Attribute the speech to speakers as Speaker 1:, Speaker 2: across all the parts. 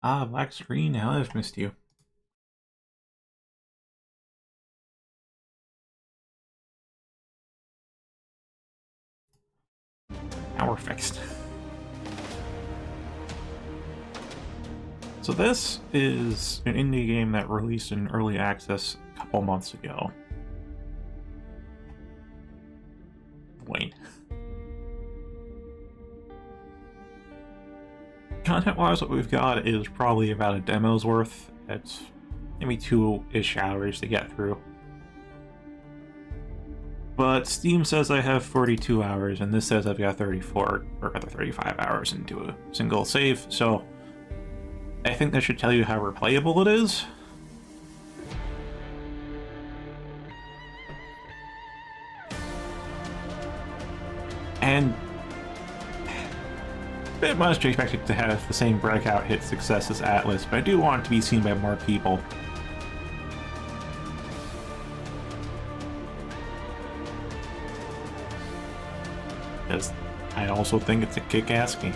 Speaker 1: Ah, black screen, how I've missed you. Now we're fixed. So this is an indie game that released in early access a couple months ago. VOIN. Content-wise, what we've got is probably about a demo's worth. It's maybe 2-ish hours to get through. But Steam says I have 42 hours, and this says I've got 34, or rather 35 hours into a single save, so I think that should tell you how replayable it is. And a bit much to expect it to have the same breakout hit success as Atlas, but I do want it to be seen by more people. Because I also think it's a kick-ass game.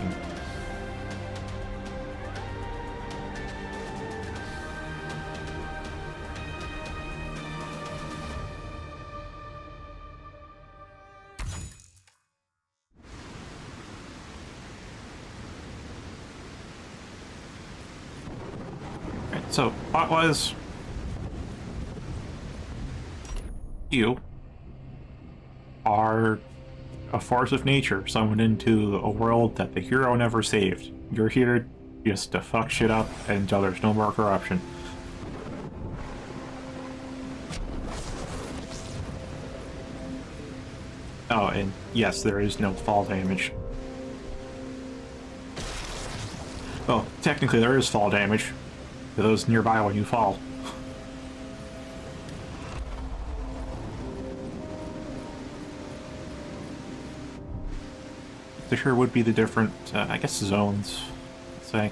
Speaker 1: Right, so, plot-wise, you are a force of nature summoned into a world that the hero never saved. You're here just to fuck shit up until there's no more corruption. Oh, and yes, there is no fall damage. Well, technically there is fall damage to those nearby when you fall. There sure would be the different, I guess, zones, let's say.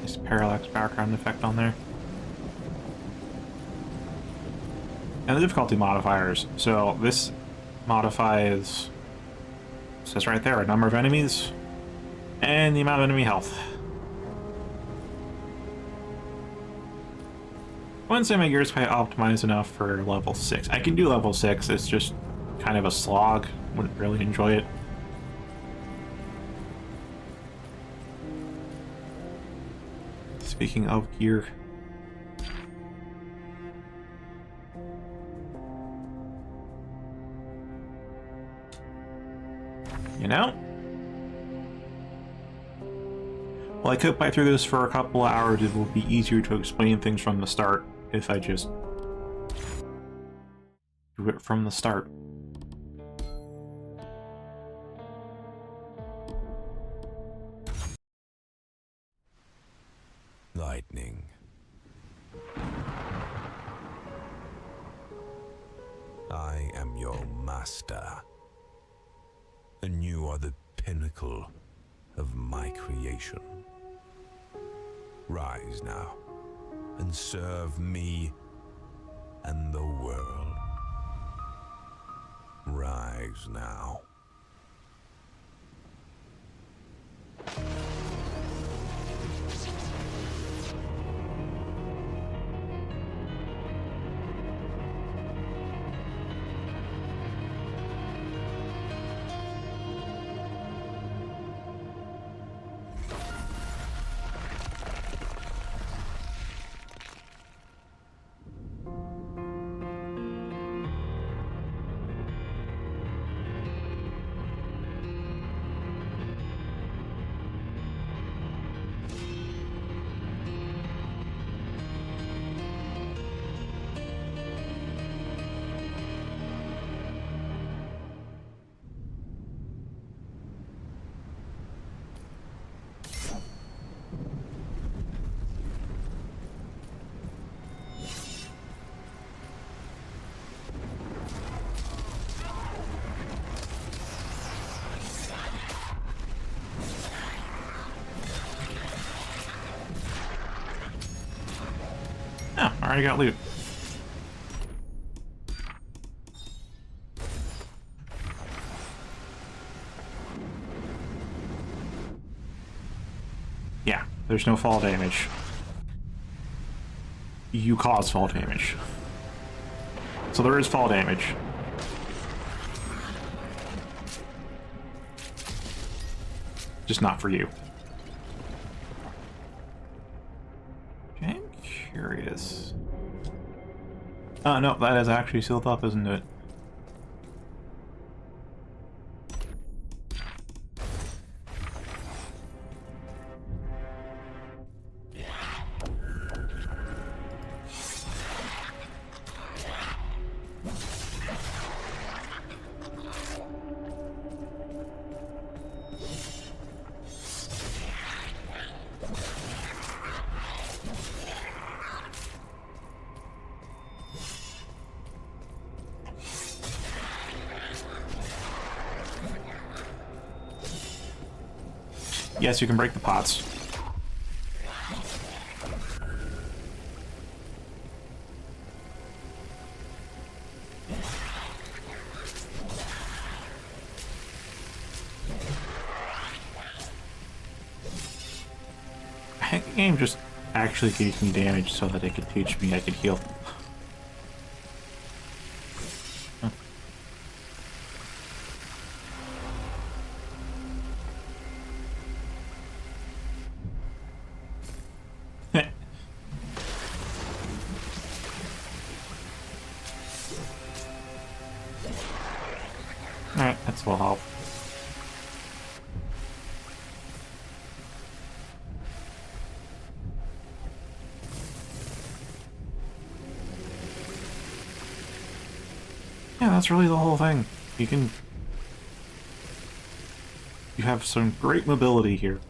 Speaker 1: Nice parallax background effect on there. And the difficulty modifiers. So this modifies, it says right there, a number of enemies and the amount of enemy health. I wouldn't say my gear's quite optimized enough for level 6. I can do level 6, it's just kind of a slog. Wouldn't really enjoy it. Speaking of gear, you know? Well, I could play through this for a couple of hours. It will be easier to explain things from the start if I just do it from the start.
Speaker 2: Lightning. I am your master, and you are the pinnacle of my creation. Rise now, and serve me and the world. Rise now. Oh, already got loot.
Speaker 1: Yeah, there's no fall damage. You cause fall damage. So there is fall damage. Just not for you. Okay, I'm curious. Oh, no, that is actually sealed up, isn't it? Yes, you can break the pots. I think the game just actually gave me damage so that it could teach me I could heal. Alright, that's will help. Yeah, that's really the whole thing. You have some great mobility here.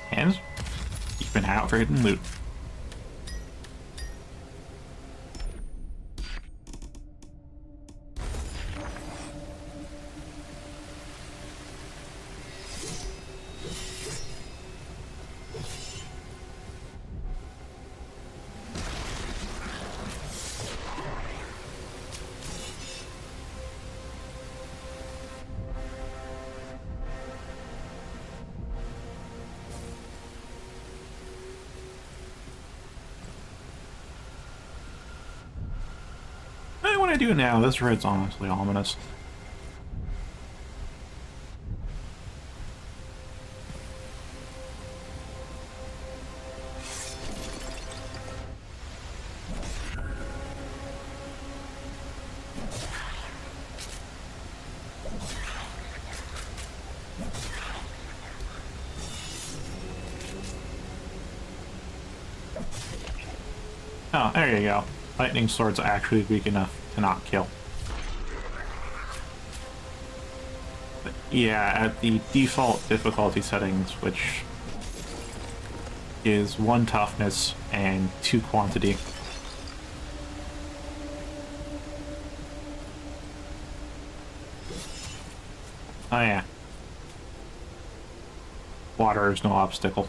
Speaker 1: And you've been out for hidden loot. What I do now, this red's honestly ominous. Oh, there you go. Lightning sword's actually weak enough to not kill. But yeah, at the default difficulty settings, which is 1 toughness and 2 quantity. Oh yeah. Water is no obstacle.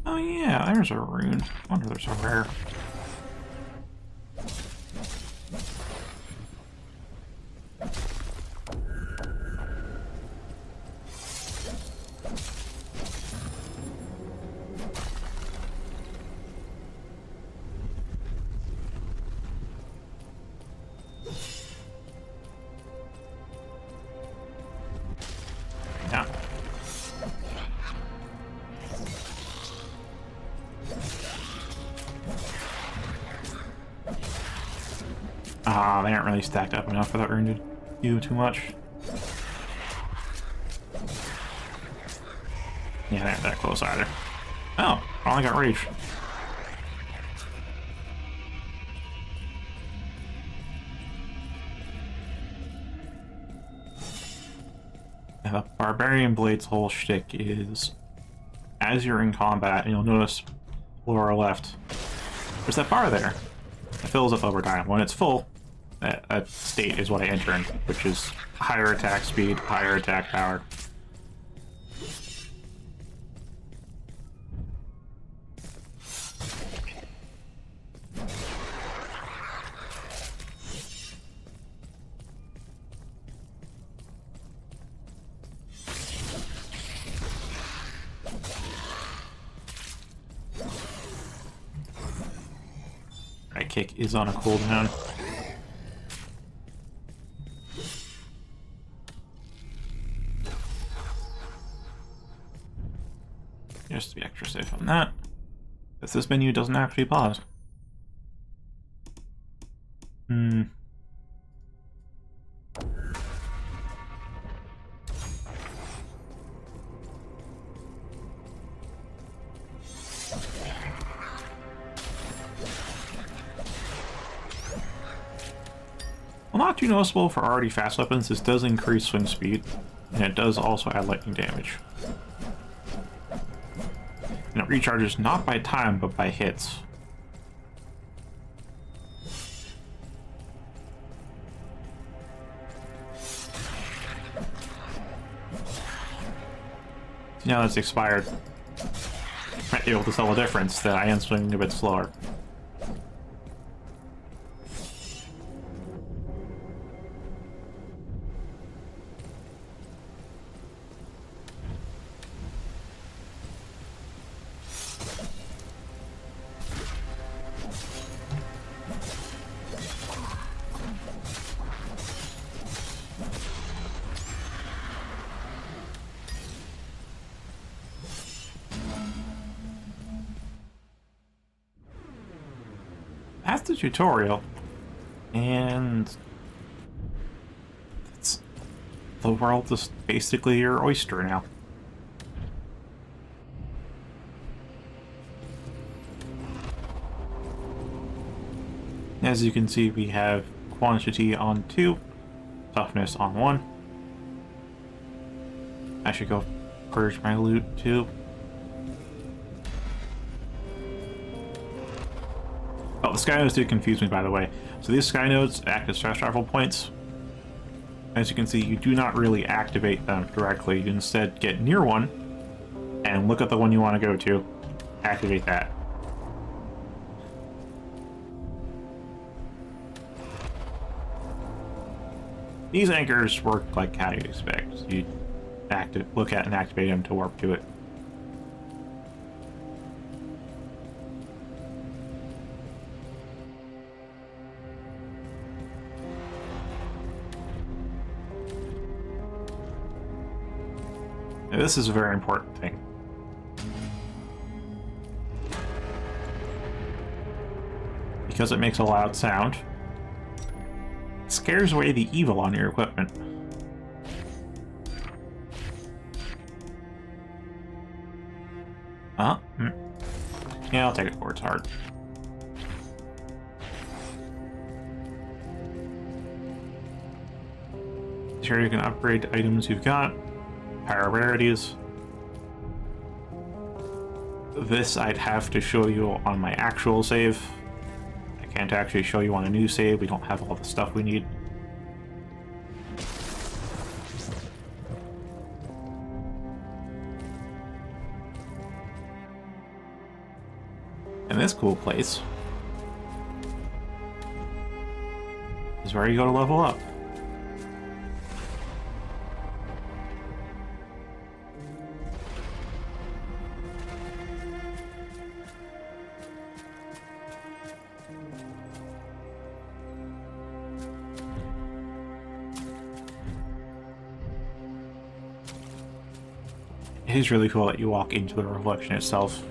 Speaker 1: Oh yeah, there's a rune. I wonder there's a rare. Ah, they aren't really stacked up enough for that rune to do too much. Yeah, they aren't that close either. Oh, I only got reach. The Barbarian Blade's whole shtick is, as you're in combat, and you'll notice lower left, there's that bar there. It fills up over time. When it's full, that state is what I enter in, which is higher attack speed, higher attack power. Right kick is on a cooldown. Just to be extra safe on that, because this menu doesn't actually pause. Well, not too noticeable for already fast weapons. This does increase swing speed, and it does also add lightning damage. And it recharges not by time, but by hits. Now that's expired, I'm able to tell the difference that I am swinging a bit slower. That's the tutorial, and the world is basically your oyster now. As you can see, we have quantity on 2, toughness on 1. I should go purge my loot too. Oh, the sky nodes did confuse me, by the way. So these sky nodes act as fast travel points. As you can see, you do not really activate them directly. You instead get near one and look at the one you want to go to, activate that. These anchors work like how you'd expect. You look at and activate them to warp to it. Now, this is a very important thing. Because it makes a loud sound, it scares away the evil on your equipment. Yeah, I'll take it for its heart. Here you can upgrade items you've got. Higher rarities. This I'd have to show you on my actual save. I can't actually show you on a new save. We don't have all the stuff we need. And this cool place is where you go to level up. It is really cool that you walk into the reflection itself.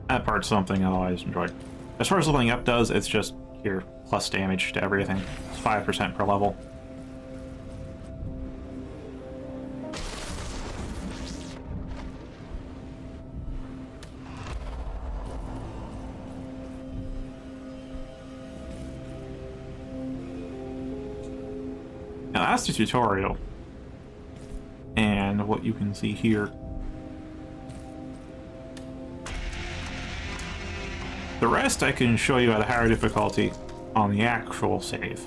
Speaker 1: That part's something I always enjoyed. As far as leveling up does, it's just here, plus damage to everything. It's 5% per level. Now that's the tutorial. And what you can see here. The rest I can show you at a higher difficulty on the actual save.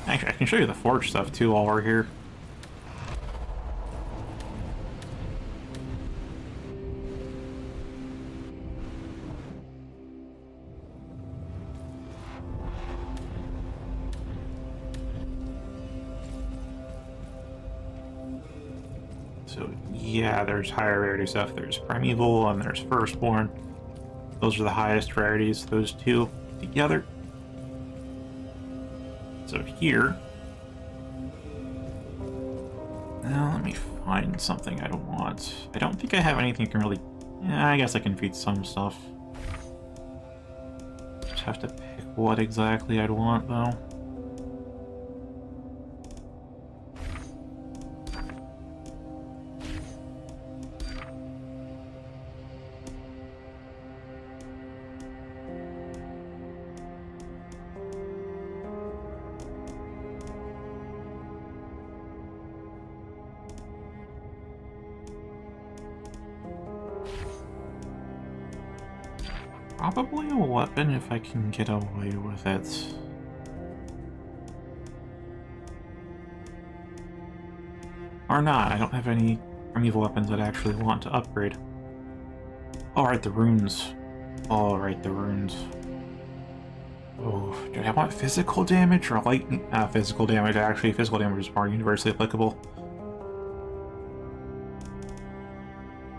Speaker 1: Actually, I can show you the forge stuff too while we're here. So yeah, there's higher rarity stuff. There's Primeval and there's Firstborn. Those are the highest rarities, those two together. So here, now let me find something I don't want. I don't think I have anything that can really, yeah, I guess I can feed some stuff. Just have to pick what exactly I'd want though. Probably a weapon if I can get away with it. Or not, I don't have any primeval weapons that I actually want to upgrade. Alright, the runes. Alright, the runes. Oh, do I want physical damage or lightning? Physical damage. Actually, physical damage is more universally applicable.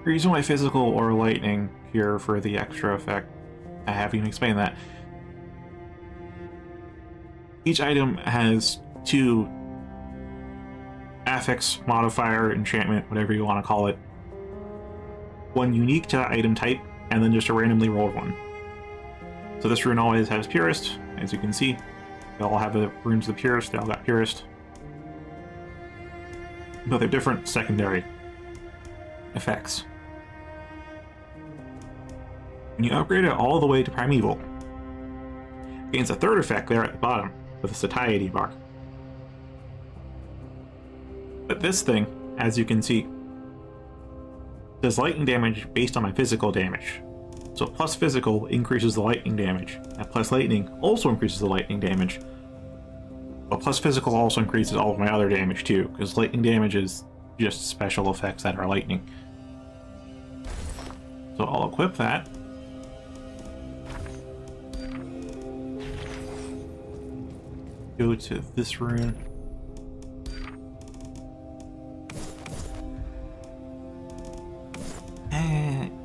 Speaker 1: You're using my physical or lightning here for the extra effect. I haven't even explained that. Each item has two affix, modifier, enchantment, whatever you want to call it. One unique to that item type, and then just a randomly rolled one. So this rune always has Purist, as you can see. They all have the runes of the Purist, they all got Purist. But they're different secondary effects. When you upgrade it all the way to Primeval, it gains a third effect there at the bottom, with a satiety bar. But this thing, as you can see, does lightning damage based on my physical damage. So plus physical increases the lightning damage, and plus lightning also increases the lightning damage. But plus physical also increases all of my other damage too, because lightning damage is just special effects that are lightning. So I'll equip that. Go to this rune.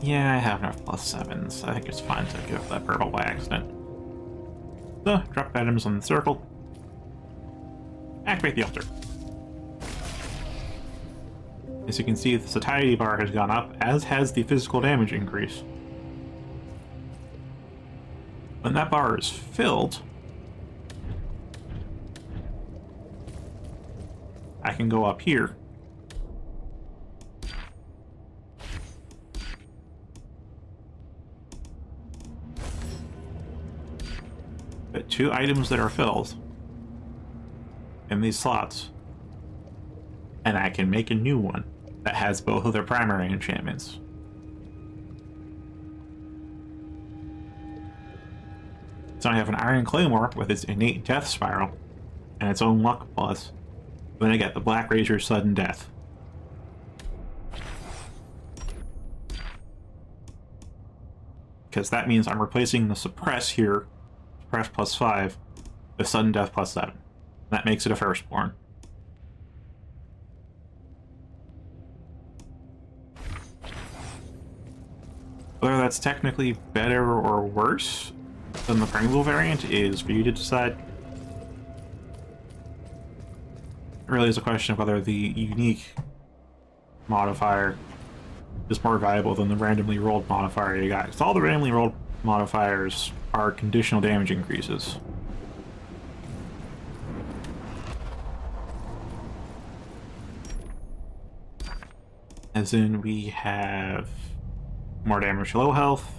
Speaker 1: Yeah, I have enough +7s. I think it's fine to give that purple by accident. So, drop items on the circle. Activate the altar. As you can see, the satiety bar has gone up, as has the physical damage increase. When that bar is filled, I can go up here. Put 2 items that are filled in these slots, and I can make a new one that has both of their primary enchantments. So I have an Iron Claymore with its innate death spiral and its own luck plus. Then I get the Black Razor's sudden death. Because that means I'm replacing the suppress here, suppress +5, with sudden death +7. That makes it a firstborn. Whether that's technically better or worse, than the Pringle variant is for you to decide. It really is a question of whether the unique modifier is more valuable than the randomly rolled modifier you got. Because all the randomly rolled modifiers are conditional damage increases. As in, we have more damage to low health,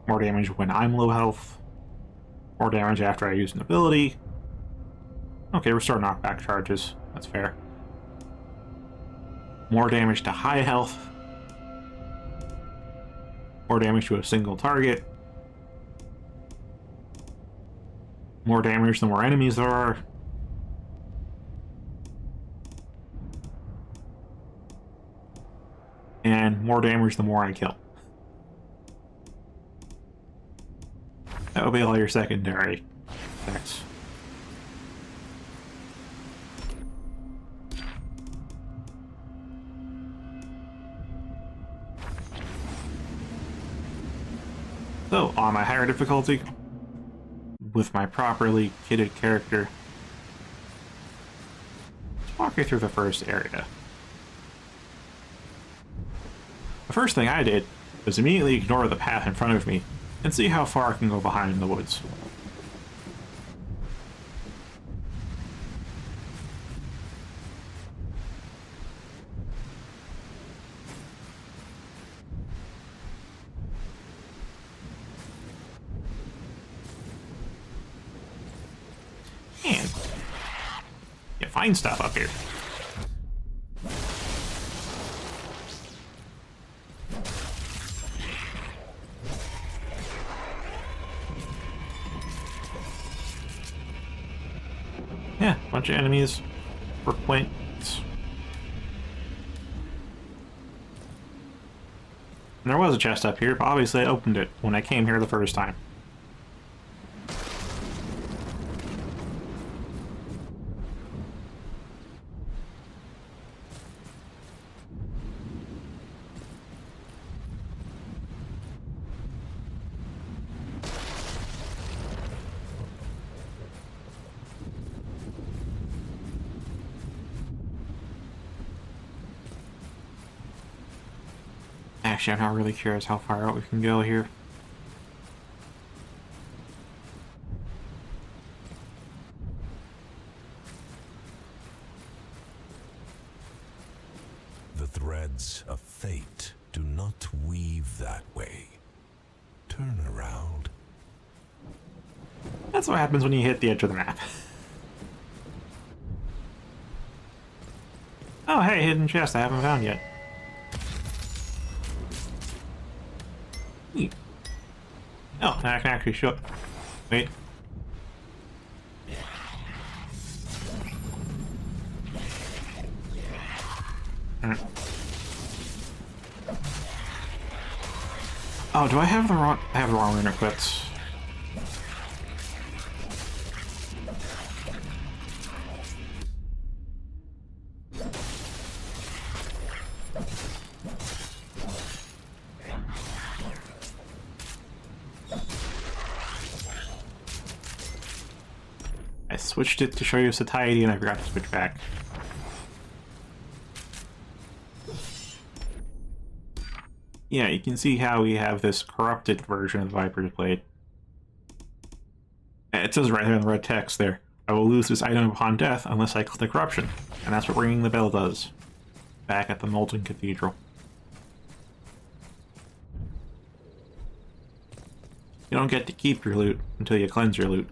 Speaker 1: more damage when I'm low health, more damage after I use an ability. Okay, restore knockback charges. That's fair. More damage to high health. More damage to a single target. More damage the more enemies there are. And more damage the more I kill. That will be all your secondary effects. So, on my higher difficulty, with my properly kitted character, let's walk you through the first area. The first thing I did was immediately ignore the path in front of me and see how far I can go behind in the woods. And you find stuff up here. Yeah, bunch of enemies for points. And there was a chest up here, but obviously I opened it when I came here the first time. Actually, I'm not really curious how far out we can go here.
Speaker 2: The threads of fate do not weave that way. Turn around.
Speaker 1: That's what happens when you hit the edge of the map. Oh, hey, hidden chest I haven't found yet. Neat. Oh, now I can actually show it. Wait. Oh, do I have the wrong... I have the wrong rune equipped. I switched it to show you satiety and I forgot to switch back. Yeah, you can see how we have this corrupted version of the Viper's Blade. It says right there in the red text there, I will lose this item upon death unless I click corruption. And that's what ringing the bell does. Back at the Molten Cathedral. You don't get to keep your loot until you cleanse your loot.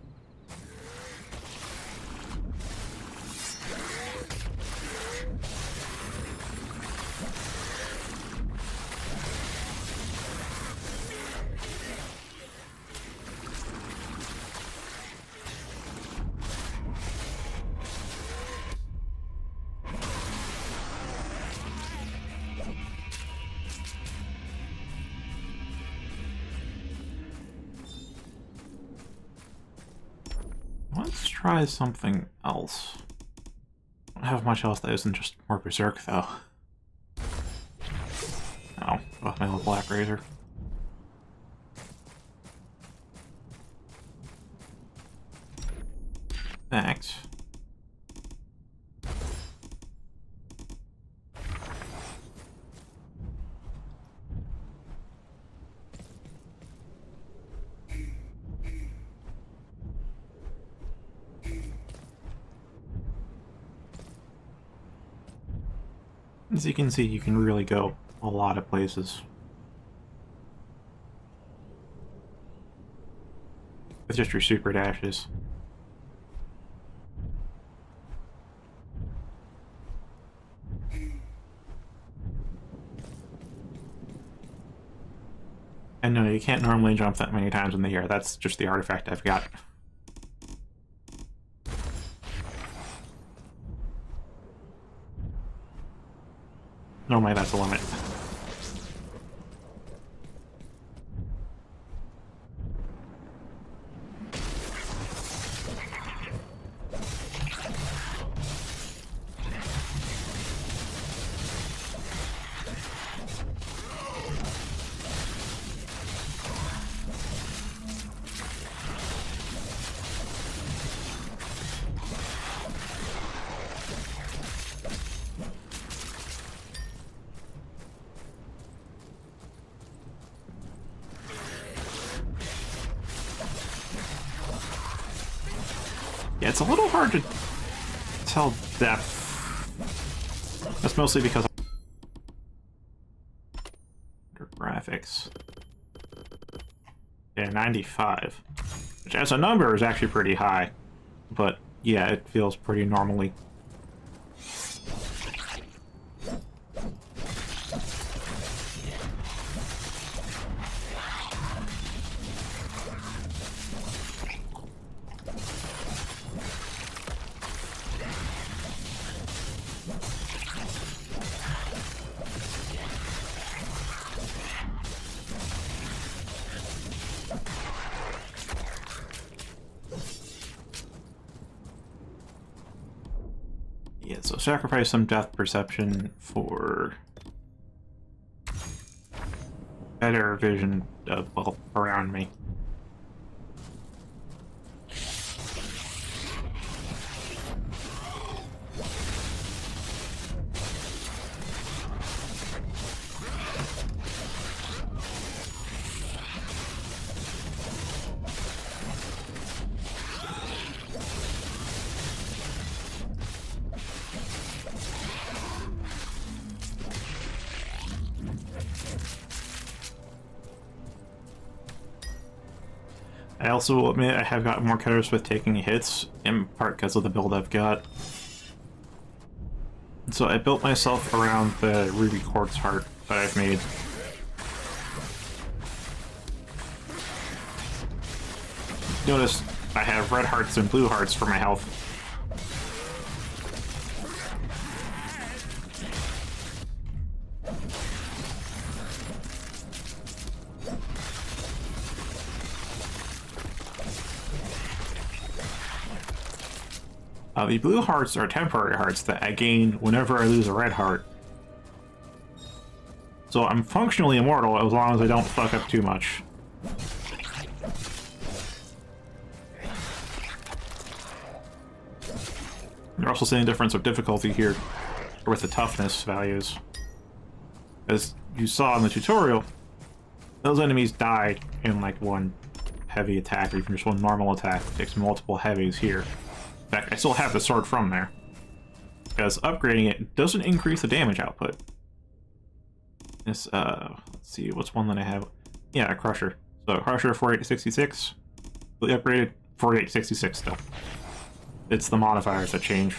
Speaker 1: Let's try something else. I don't have much else that isn't just more Berserk, though. Oh, with my little black razor. fact, as you can see, you can really go a lot of places with just your super dashes. And no, you can't normally jump that many times in the air. That's just the artifact I've got. Normally that's the limit. Yeah, it's a little hard to tell depth. That's mostly because of graphics. Yeah, 95. Which as a number is actually pretty high. But yeah, it feels pretty normally. Yeah, so sacrifice some depth perception for better vision of, well, around me. I also admit I have got more careless with taking hits, in part because of the build I've got. So I built myself around the ruby quartz heart that I've made. Notice I have red hearts and blue hearts for my health. The blue hearts are temporary hearts that I gain whenever I lose a red heart. So I'm functionally immortal as long as I don't fuck up too much. You're also seeing a difference of difficulty here with the toughness values. As you saw in the tutorial, those enemies died in like one heavy attack or even just one normal attack. It takes multiple heavies here. In fact, I still have the sword from there, because upgrading it doesn't increase the damage output. This, let's see, what's one that I have? Yeah, a Crusher. So Crusher 4866, fully upgraded 4866 still. It's the modifiers that change.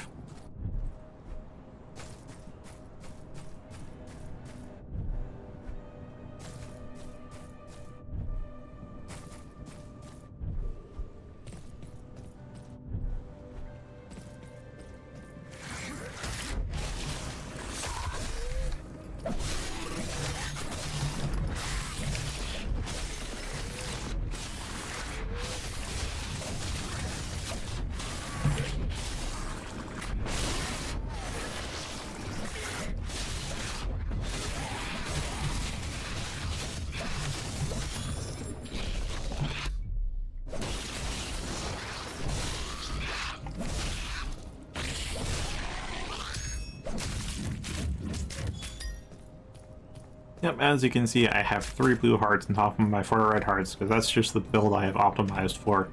Speaker 1: Yep, as you can see, I have 3 blue hearts on top of my 4 red hearts, because that's just the build I have optimized for.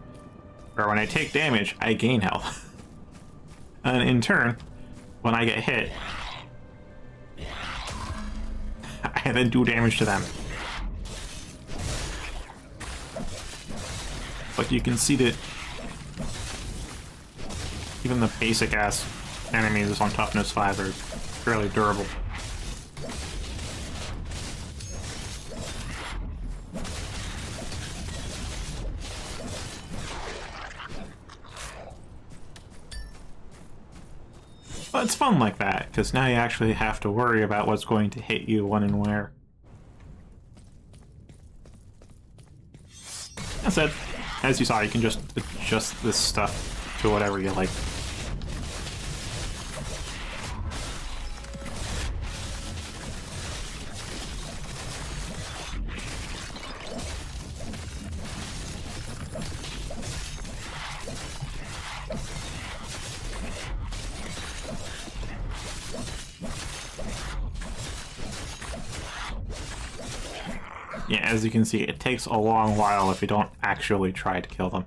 Speaker 1: Where when I take damage, I gain health. And in turn, when I get hit, I then do damage to them. But you can see that even the basic ass enemies on toughness 5 are fairly durable. But it's fun like that, because now you actually have to worry about what's going to hit you when and where. That said, as you saw, you can just adjust this stuff to whatever you like. Yeah, as you can see, it takes a long while if you don't actually try to kill them.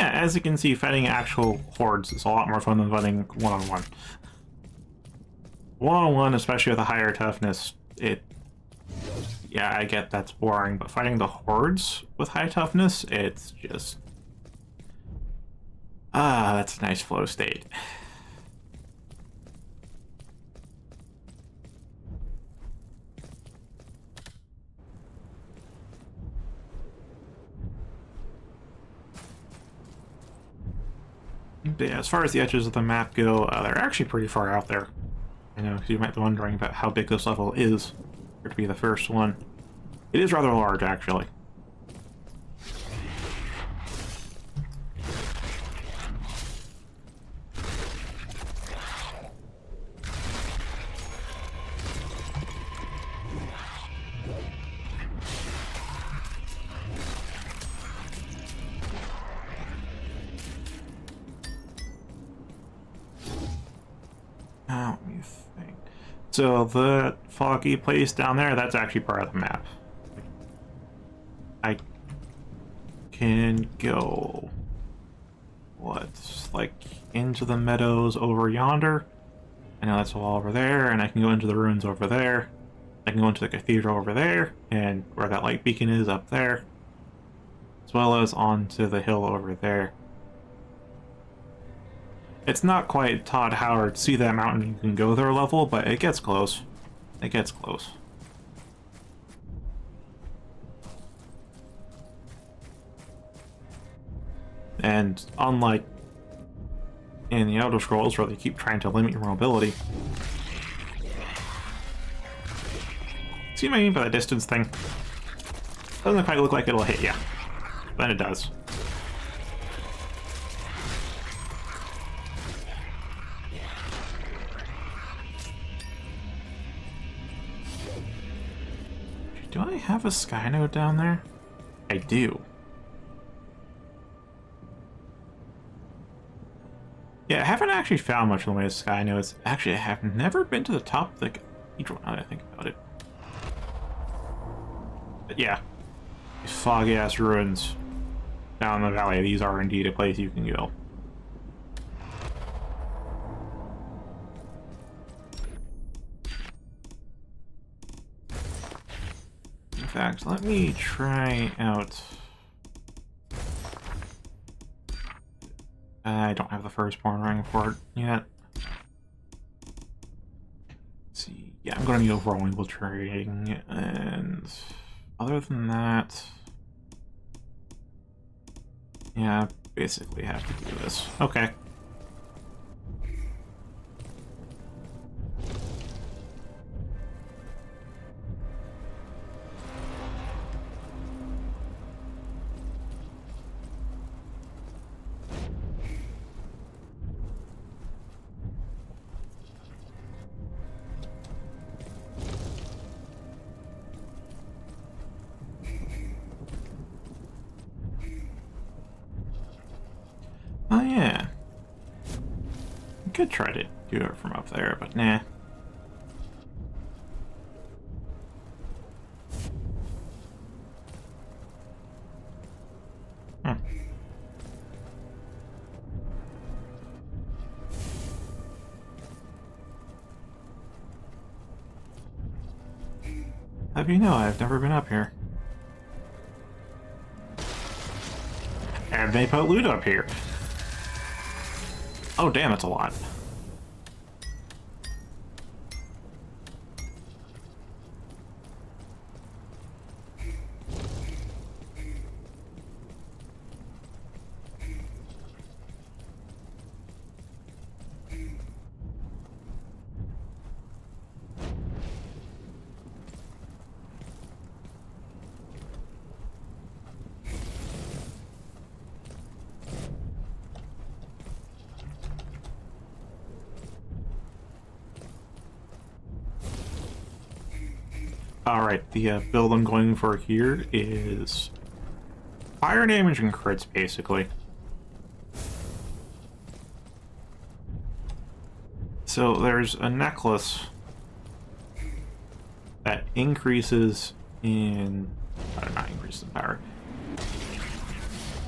Speaker 1: As you can see, fighting actual hordes is a lot more fun than fighting one-on-one. One-on-one, especially with a higher toughness, yeah, I get that's boring, but fighting the hordes with high toughness, it's just... that's a nice flow state. But yeah, as far as the edges of the map go, they're actually pretty far out there. I know, you might be wondering about how big this level is for it to be the first one. It is rather large, actually. Let me think. So the foggy place down there, that's actually part of the map. I can go, what, like into the meadows over yonder. I know that's all over there, and I can go into the ruins over there. I can go into the cathedral over there, and where that light beacon is up there, as well as onto the hill over there. It's not quite Todd Howard, see that mountain, you can go there level, but it gets close. It gets close. And unlike in the Elder Scrolls, where they keep trying to limit your mobility. See what I mean by the distance thing? Doesn't quite look like it'll hit you. Then it does. Do I have a sky node down there? I do. Yeah, I haven't actually found much in the way of sky nodes. Actually, I have never been to the top of the cathedral now that I think about it. But yeah, these foggy-ass ruins down the valley, these are indeed a place you can go. In fact, let me try out I don't have the firstborn ring for it yet. Let's see. Yeah, I'm going to need overall infiltrating, and other than that, yeah, basically have to do this. Okay. Oh yeah. I could try to do it from up there, but nah. Hmm. How do you know? I've never been up here. And they put loot up here. Oh damn, it's a lot. Alright, the build I'm going for here is fire damage and crits, basically. So there's a necklace that increases in... not increases in power.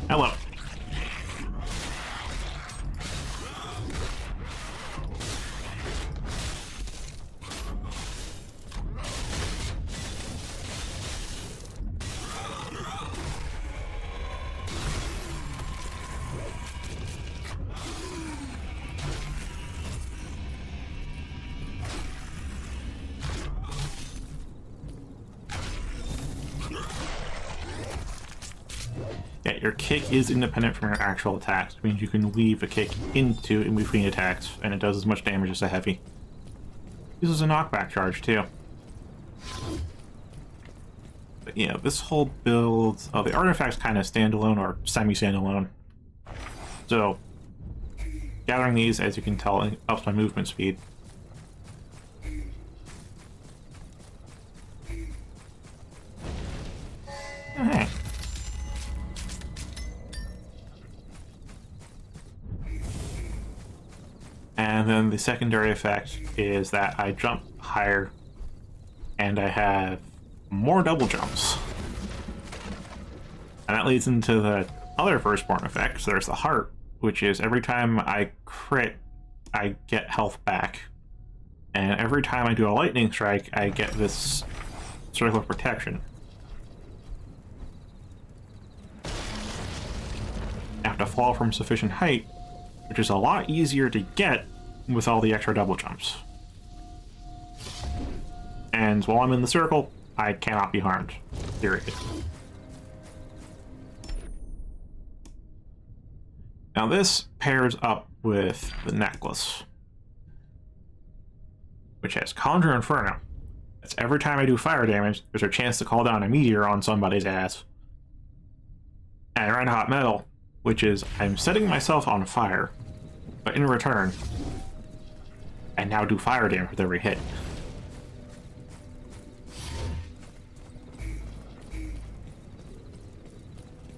Speaker 1: Hello. Yeah, your kick is independent from your actual attacks, which means you can weave a kick into in between attacks, and it does as much damage as a heavy. Uses a knockback charge, too. But yeah, this whole build... Oh, the artifact's kind of standalone, or semi-standalone. So, gathering these, as you can tell, ups my movement speed. Oh, hey. And then the secondary effect is that I jump higher and I have more double jumps. And that leads into the other firstborn effect. So there's the heart, which is every time I crit, I get health back. And every time I do a lightning strike, I get this circle of protection. I have to fall from sufficient height, which is a lot easier to get with all the extra double jumps. And while I'm in the circle, I cannot be harmed. Period. Now this pairs up with the necklace, which has Conjure Inferno. That's every time I do fire damage, there's a chance to call down a meteor on somebody's ass. And Red Hot Metal, which is I'm setting myself on fire, but in return, I now do fire damage with every hit.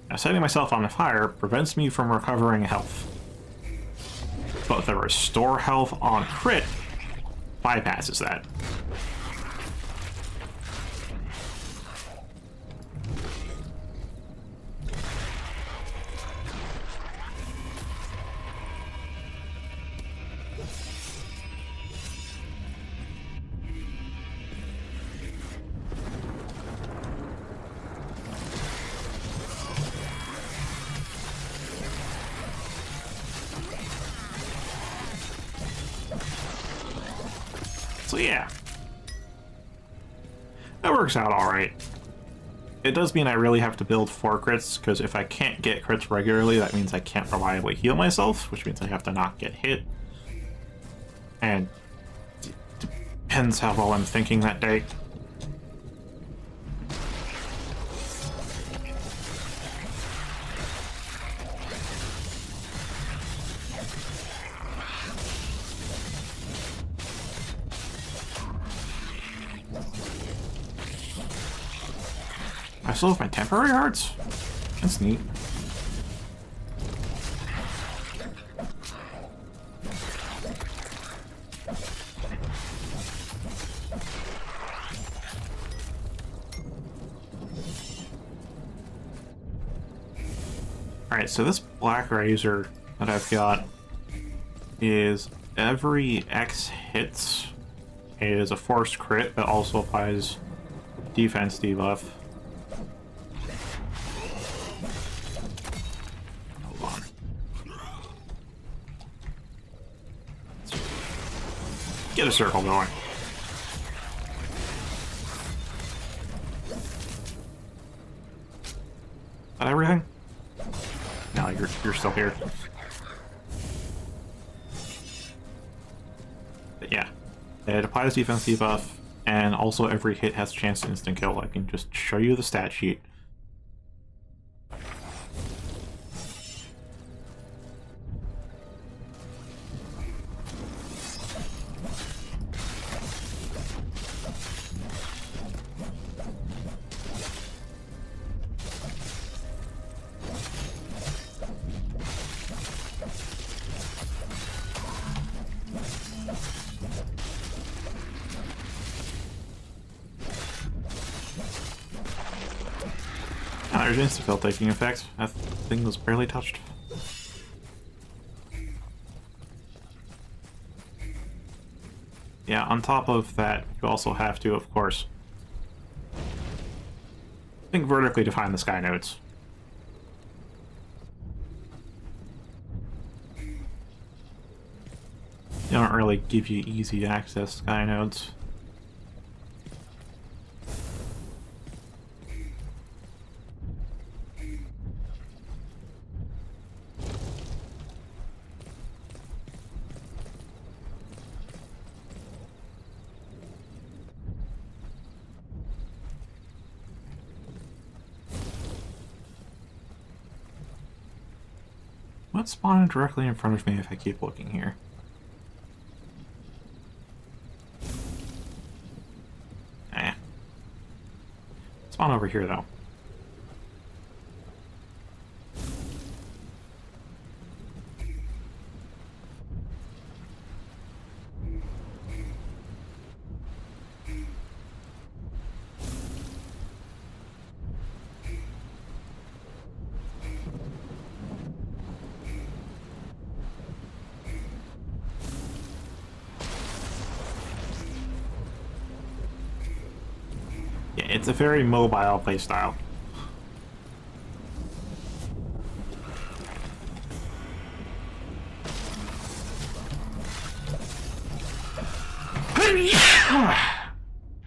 Speaker 1: Now, setting myself on fire prevents me from recovering health, but the restore health on crit bypasses that. So yeah. That works out alright. It does mean I really have to build 4 crits, because if I can't get crits regularly, that means I can't reliably heal myself, which means I have to not get hit. And it depends how well I'm thinking that day. I still have my temporary hearts? That's neat. Alright, so this black razor that I've got is every X hits is a forced crit that also applies defense debuff. Get a circle going. Is that everything? No, you're still here. But yeah, it applies defense debuff, and also every hit has a chance to instant kill. I can just show you the stat sheet. There's insta-kill taking effect. That thing was barely touched. Yeah, on top of that, you also have to, of course, think vertically to find the sky nodes. They don't really give you easy access to sky nodes. What's spawning directly in front of me if I keep looking here? Spawn over here, though. Yeah, it's a very mobile playstyle.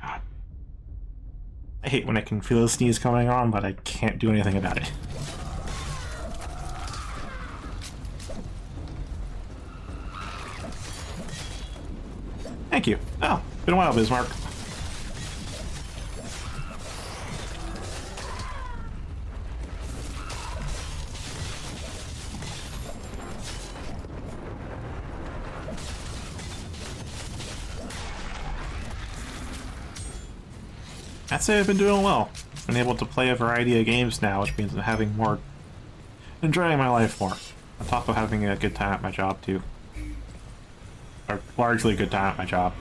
Speaker 1: God. I hate when I can feel a sneeze coming on, but I can't do anything about it. Thank you. Oh, been a while, Bismarck. I'd say I've been doing well. Been able to play a variety of games now, which means I'm having more... enjoying my life more. On top of having a good time at my job, too. Or largely a good time at my job.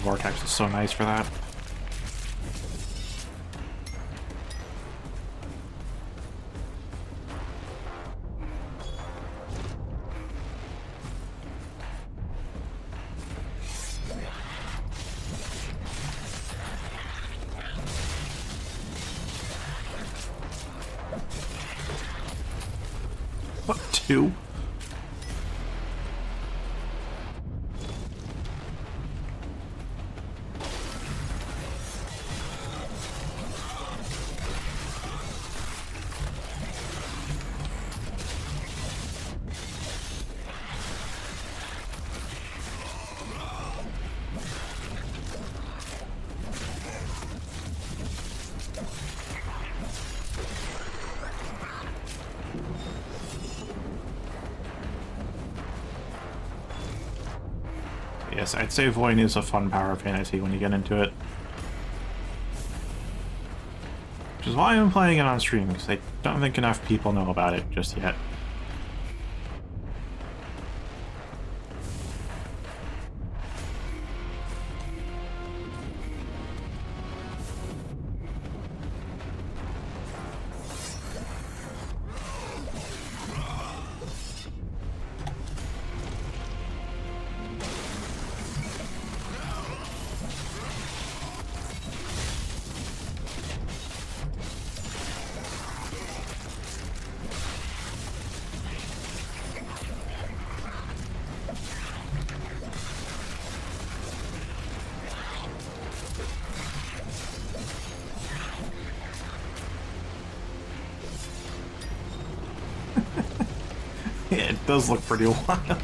Speaker 1: Vortex is so nice for that. 2. Yes, I'd say VOIN is a fun power fantasy when you get into it. Which is why I'm playing it on stream, because I don't think enough people know about it just yet. Yeah, it does look pretty wild.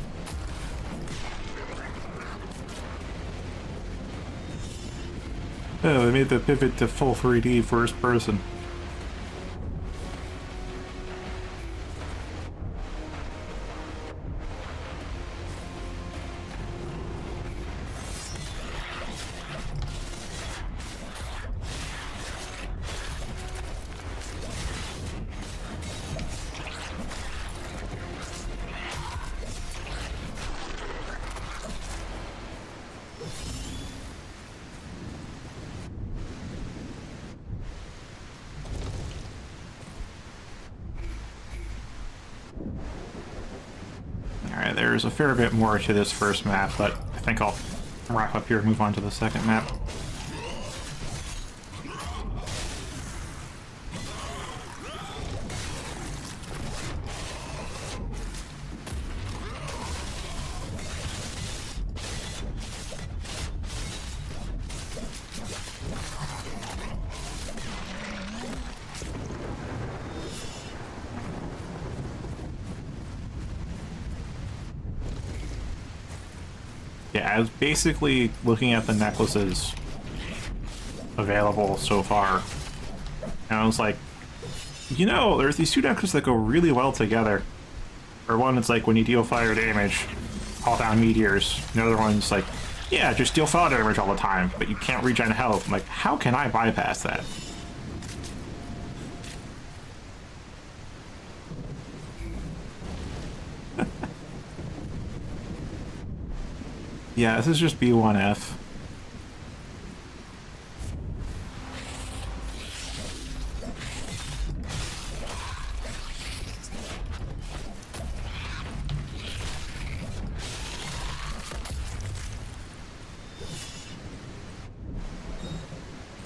Speaker 1: Oh, they made the pivot to full 3D first person. Alright, there's a fair bit more to this first map, but I think I'll wrap up here and move on to the second map. Yeah, I was basically looking at the necklaces available so far, and I was like, you know, there's these two necklaces that go really well together. Or one that's like, when you deal fire damage, call down meteors. And the other one's like, yeah, just deal fire damage all the time, but you can't regen health. I'm like, how can I bypass that? Yeah, this is just B1F.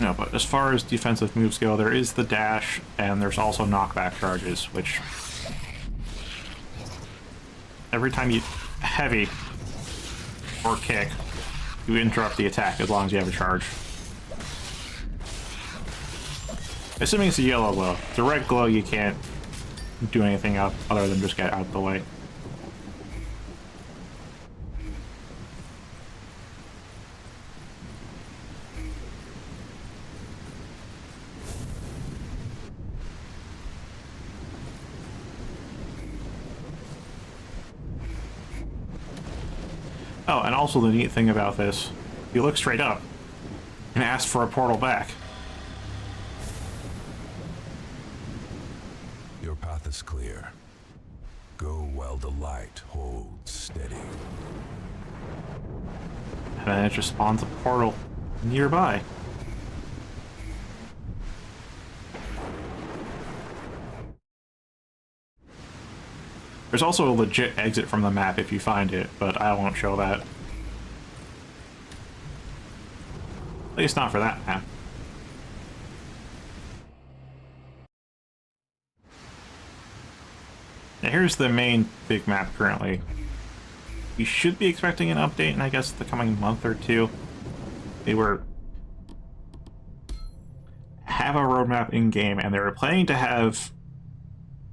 Speaker 1: No, but as far as defensive moves go, there is the dash, and there's also knockback charges, which every time you heavy or kick, you interrupt the attack as long as you have a charge. Assuming it's a yellow glow. The red glow, you can't do anything up other than just get out of the way. Oh, and also the neat thing about this, you look straight up and ask for a portal back.
Speaker 2: Your path is clear. Go while the light holds steady.
Speaker 1: And then it just spawns a portal nearby. There's also a legit exit from the map if you find it, but I won't show that. At least not for that map. Now here's the main big map currently. We should be expecting an update in, I guess, the coming month or two. They have a roadmap in-game, and they were planning to have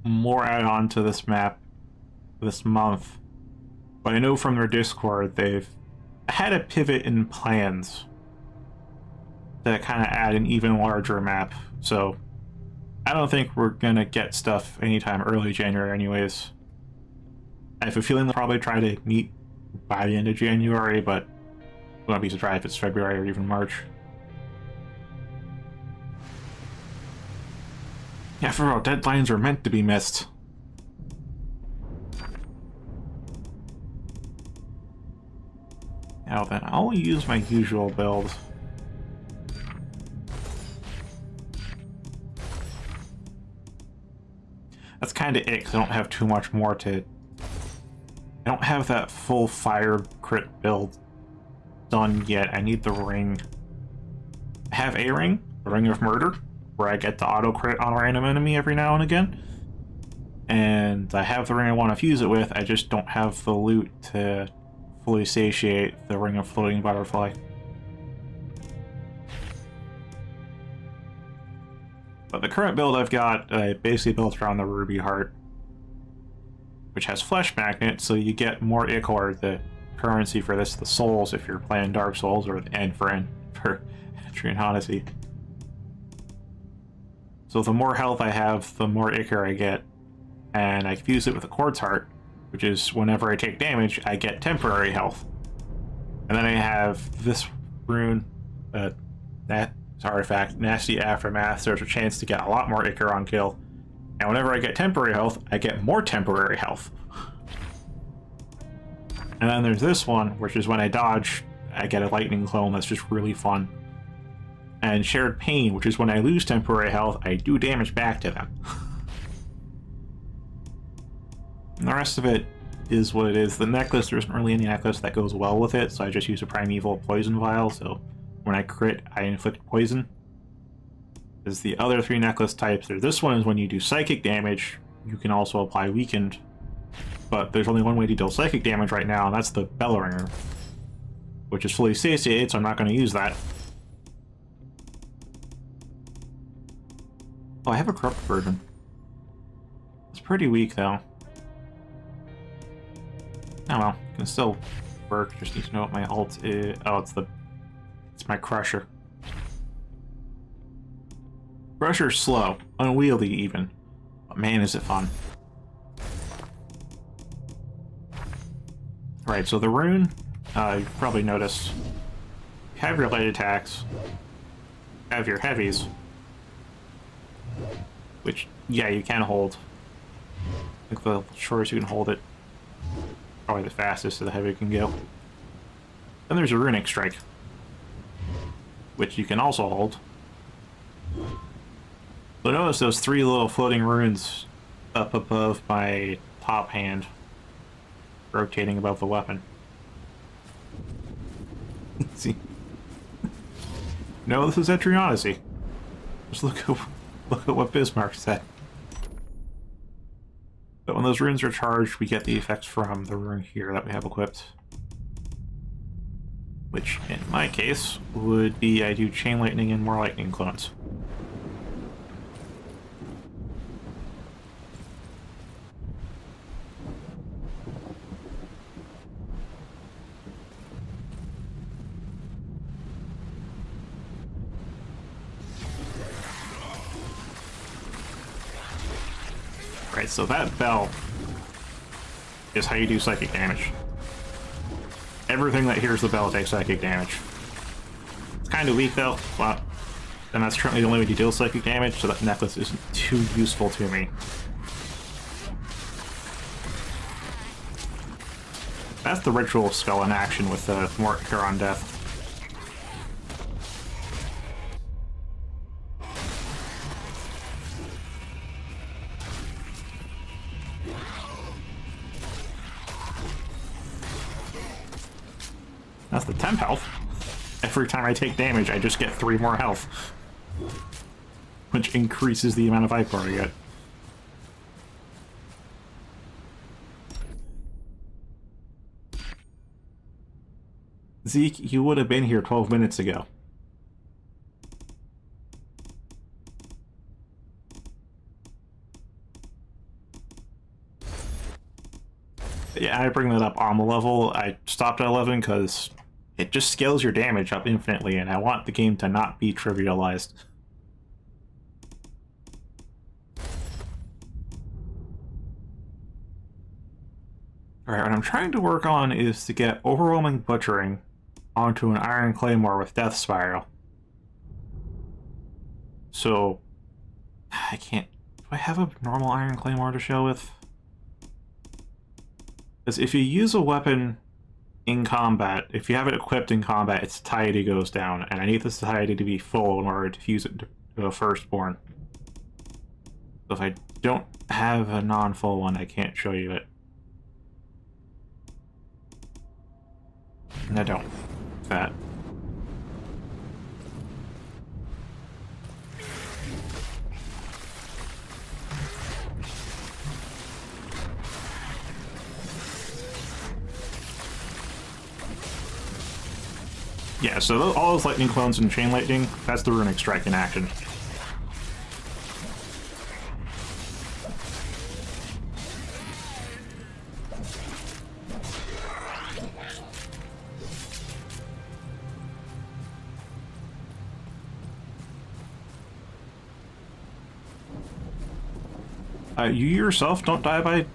Speaker 1: more add-on to this map this month. But I know from their Discord they've had a pivot in plans to kind of add an even larger map. So I don't think we're gonna get stuff anytime early January anyways. I have a feeling they'll probably try to meet by the end of January, but I won't be surprised if it's February or even March. Yeah, for real, deadlines are meant to be missed. Now then, I'll use my usual build. That's kind of it, because I don't have too much more to... I don't have that full fire crit build done yet. I need the ring. I have a ring, the Ring of Murder, where I get the auto crit on a random enemy every now and again. And I have the ring I want to fuse it with, I just don't have the loot to fully satiate the Ring of Floating Butterfly. But the current build I've got basically built around the Ruby Heart, which has Flesh Magnet, so you get more Ichor, the currency for this, the souls if you're playing Dark Souls, or the N for Entry in Odyssey. So the more health I have, the more Ichor I get, and I fuse it with a Quartz Heart, which is whenever I take damage, I get temporary health. And then I have this rune, that artifact, Nasty Aftermath, so there's a chance to get a lot more Ichor on kill. And whenever I get temporary health, I get more temporary health. And then there's this one, which is when I dodge, I get a lightning clone that's just really fun. And Shared Pain, which is when I lose temporary health, I do damage back to them. And the rest of it is what it is. The necklace, there isn't really any necklace that goes well with it, so I just use a Primeval Poison Vial, so when I crit, I inflict poison. There's the other three necklace types. This one is when you do psychic damage, you can also apply Weakened, but there's only one way to deal psychic damage right now, and that's the Bell Ringer, which is fully satiated, so I'm not going to use that. Oh, I have a corrupt version. It's pretty weak, though. Oh well, can still work. Just need to know what my alt is. Oh, it's my Crusher. Crusher's slow, unwieldy even, but man, is it fun. Alright, so the rune, you've probably noticed, you have your light attacks, you have your heavies, which, yeah, you can hold. I think the shortest you can hold it, probably the fastest the heavy can go. Then there's a Runic Strike, which you can also hold. So notice those three little floating runes up above my top hand, rotating above the weapon. See? No, this is Entry in Odyssey. Just look at what Bismarck said. But when those runes are charged, we get the effects from the rune here that we have equipped. Which, in my case, would be I do Chain Lightning and more Lightning Clones. Right, so that bell is how you do psychic damage. Everything that hears the bell takes psychic damage. It's kind of weak though, but then that's currently the only way to deal psychic damage, so that necklace isn't too useful to me. That's the ritual spell in action with the more Ichor on death. That's the temp health. Every time I take damage, I just get 3 more health, which increases the amount of Ichor I get. Zeke, you would have been here 12 minutes ago. Yeah, I bring that up on the level. I stopped at 11 because it just scales your damage up infinitely, and I want the game to not be trivialized. Alright, what I'm trying to work on is to get Overwhelming Butchering onto an Iron Claymore with Death Spiral. So, I can't... Do I have a normal Iron Claymore to show with? Because if you use a weapon in combat, if you have it equipped in combat, its satiety goes down, and I need the satiety to be full in order to fuse it to a Firstborn. So if I don't have a non-full one, I can't show you it. And I don't. That. Yeah, so all those lightning clones and chain lightning, that's the runic strike in action. You yourself don't die by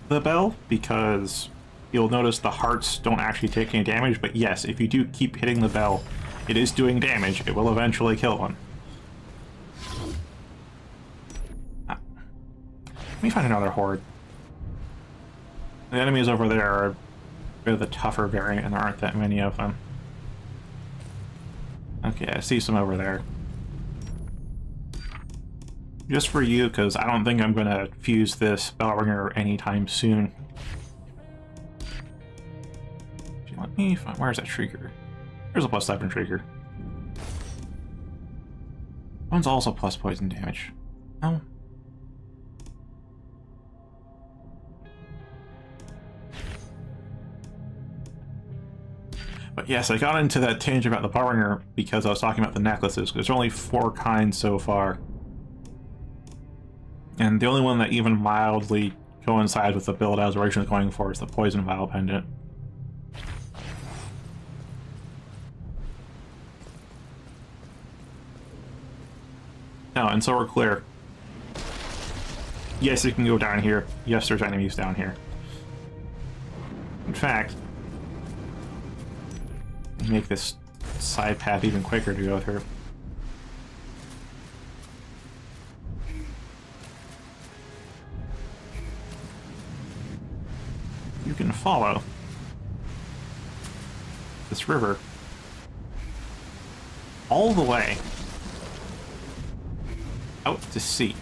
Speaker 1: the bell, because you'll notice the hearts don't actually take any damage, but yes, if you do keep hitting the bell, it is doing damage. It will eventually kill one. Let me find another horde. The enemies over there are a bit of the tougher variant, and there aren't that many of them. Okay, I see some over there. Just for you, because I don't think I'm going to fuse this Bellringer anytime soon. Let me find... Where's that Shrieker? There's a +7 Shrieker. One's also plus poison damage. Oh. But yes, I got into that tangent about the Bellringer because I was talking about the necklaces. There's only 4 kinds so far. And the only one that even mildly coincides with the build I was originally going for is the Poison Vial Pendant. Oh, and so we're clear. Yes, you can go down here. Yes, there's enemies down here. In fact, make this side path even quicker to go through. You can follow this river all the way out to sea.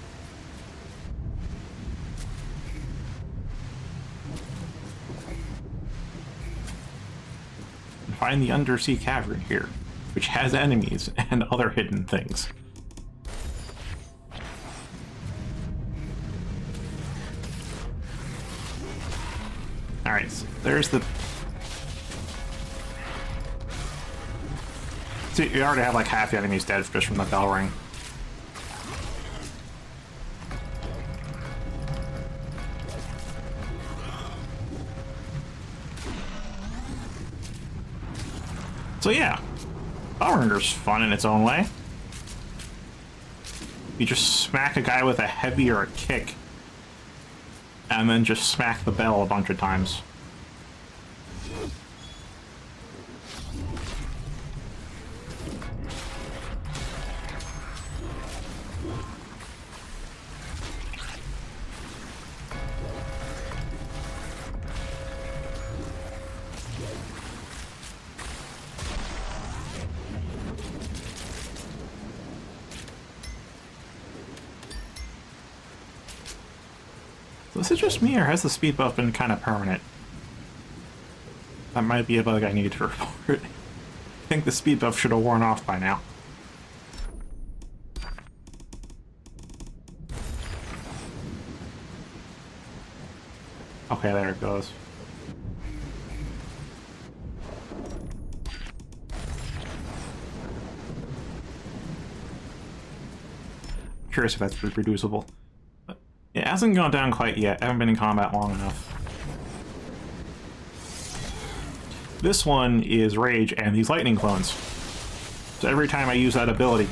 Speaker 1: And find the undersea cavern here, which has enemies and other hidden things. Alright, so there's the... See, you already have like half the enemies dead just from the bell ring. So yeah, Bellringer's fun in its own way. You just smack a guy with a heavy or a kick, and then just smack the bell a bunch of times. Is it just me, or has the speed buff been kind of permanent? That might be a bug I need to report. I think the speed buff should have worn off by now. Okay, there it goes. Curious if that's reproducible. But it hasn't gone down quite yet. I haven't been in combat long enough. This one is Rage and these lightning clones. So every time I use that ability,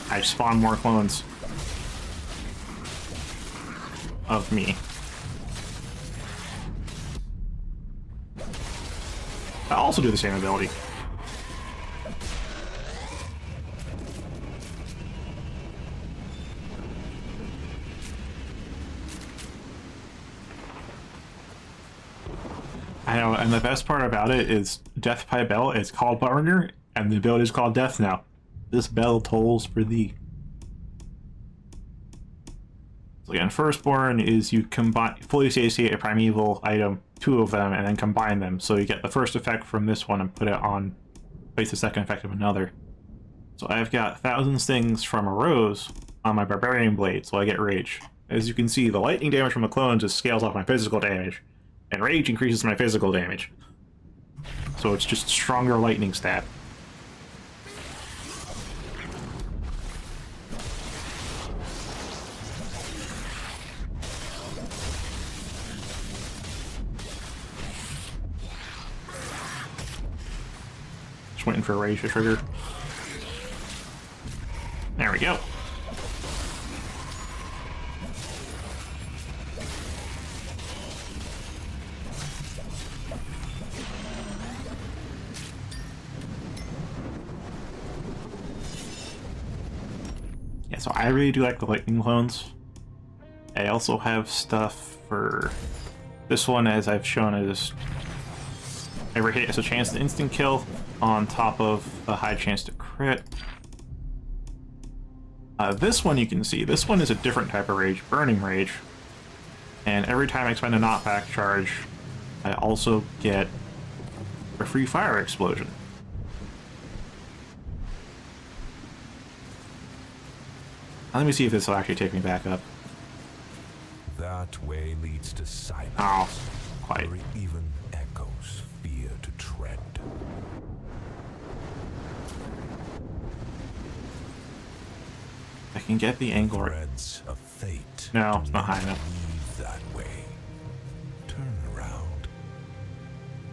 Speaker 1: I spawn more clones of me. I also do the same ability. I know, and the best part about it is Death by Bell is called Plunder, and the ability is called Death now. This bell tolls for thee. So again, Firstborn is you combine fully satiate a primeval item, 2 of them, and then combine them. So you get the first effect from this one and put it on, place the second effect of another. So I've got 1,000 stings from a rose on my Barbarian Blade, so I get Rage. As you can see, the lightning damage from the clones just scales off my physical damage, and Rage increases my physical damage. So it's just stronger lightning stat. Just waiting for Rage to trigger. There we go. Yeah, so I really do like the lightning clones. I also have stuff for this one, as I've shown, is every hit has a chance to instant kill on top of a high chance to crit. This one you can see, this one is a different type of rage, Burning Rage. And every time I expend a knockback charge, I also get a free fire explosion. Let me see if this will actually take me back up.
Speaker 2: That way leads to silence.
Speaker 1: Oh, quite.
Speaker 2: Where even echoes fear to tread.
Speaker 1: I can get the angle right.
Speaker 2: Threads of fate.
Speaker 1: No,
Speaker 2: do
Speaker 1: it's not high enough.
Speaker 2: weave that way. Turn around.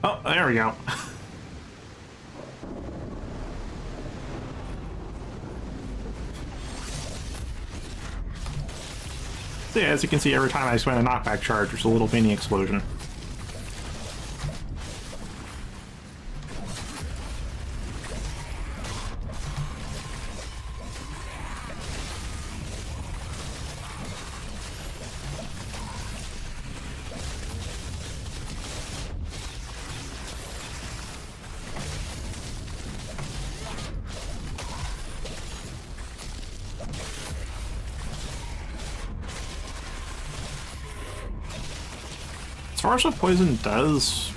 Speaker 1: Oh, there we go. So yeah, as you can see, every time I spend a knockback charge, there's a little mini explosion. As far as what poison does,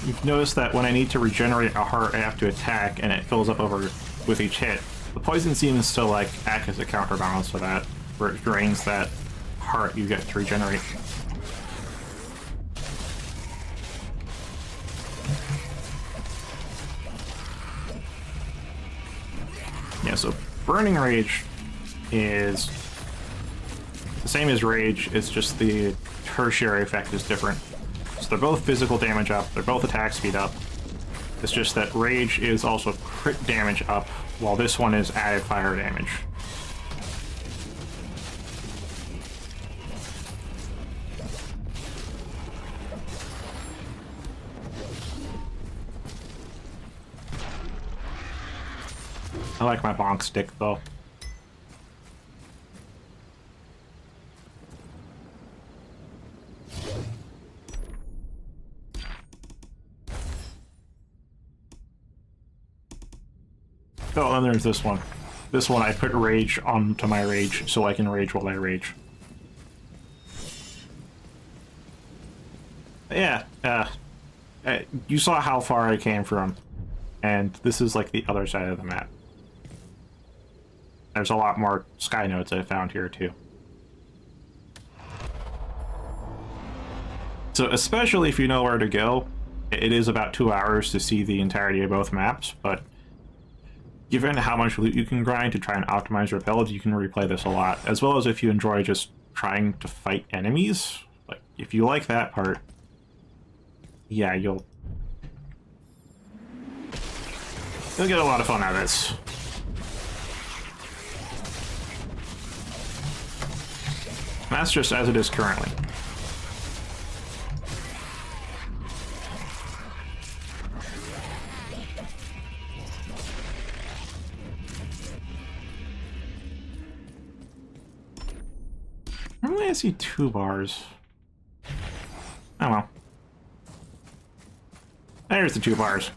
Speaker 1: you've noticed that when I need to regenerate a heart, I have to attack, and it fills up over with each hit. The poison seems to like act as a counterbalance to that, where it drains that heart you get to regenerate. Yeah, so Burning Rage is the same as Rage, it's just the tertiary effect is different. So they're both physical damage up, they're both attack speed up. It's just that Rage is also crit damage up, while this one is added fire damage. I like my bonk stick though. Oh, and there's this one. This one I put Rage onto my Rage so I can rage while I rage. Yeah, you saw how far I came from, and this is like the other side of the map. There's a lot more sky nodes I found here too. So especially if you know where to go, it is about 2 hours to see the entirety of both maps, but Given how much loot you can grind to try and optimize your build, you can replay this a lot, as well as if you enjoy just trying to fight enemies. Like, if you like that part, yeah, you'll get a lot of fun out of this. And that's just as it is currently. Normally I see 2 bars. Oh well. There's the 2 bars.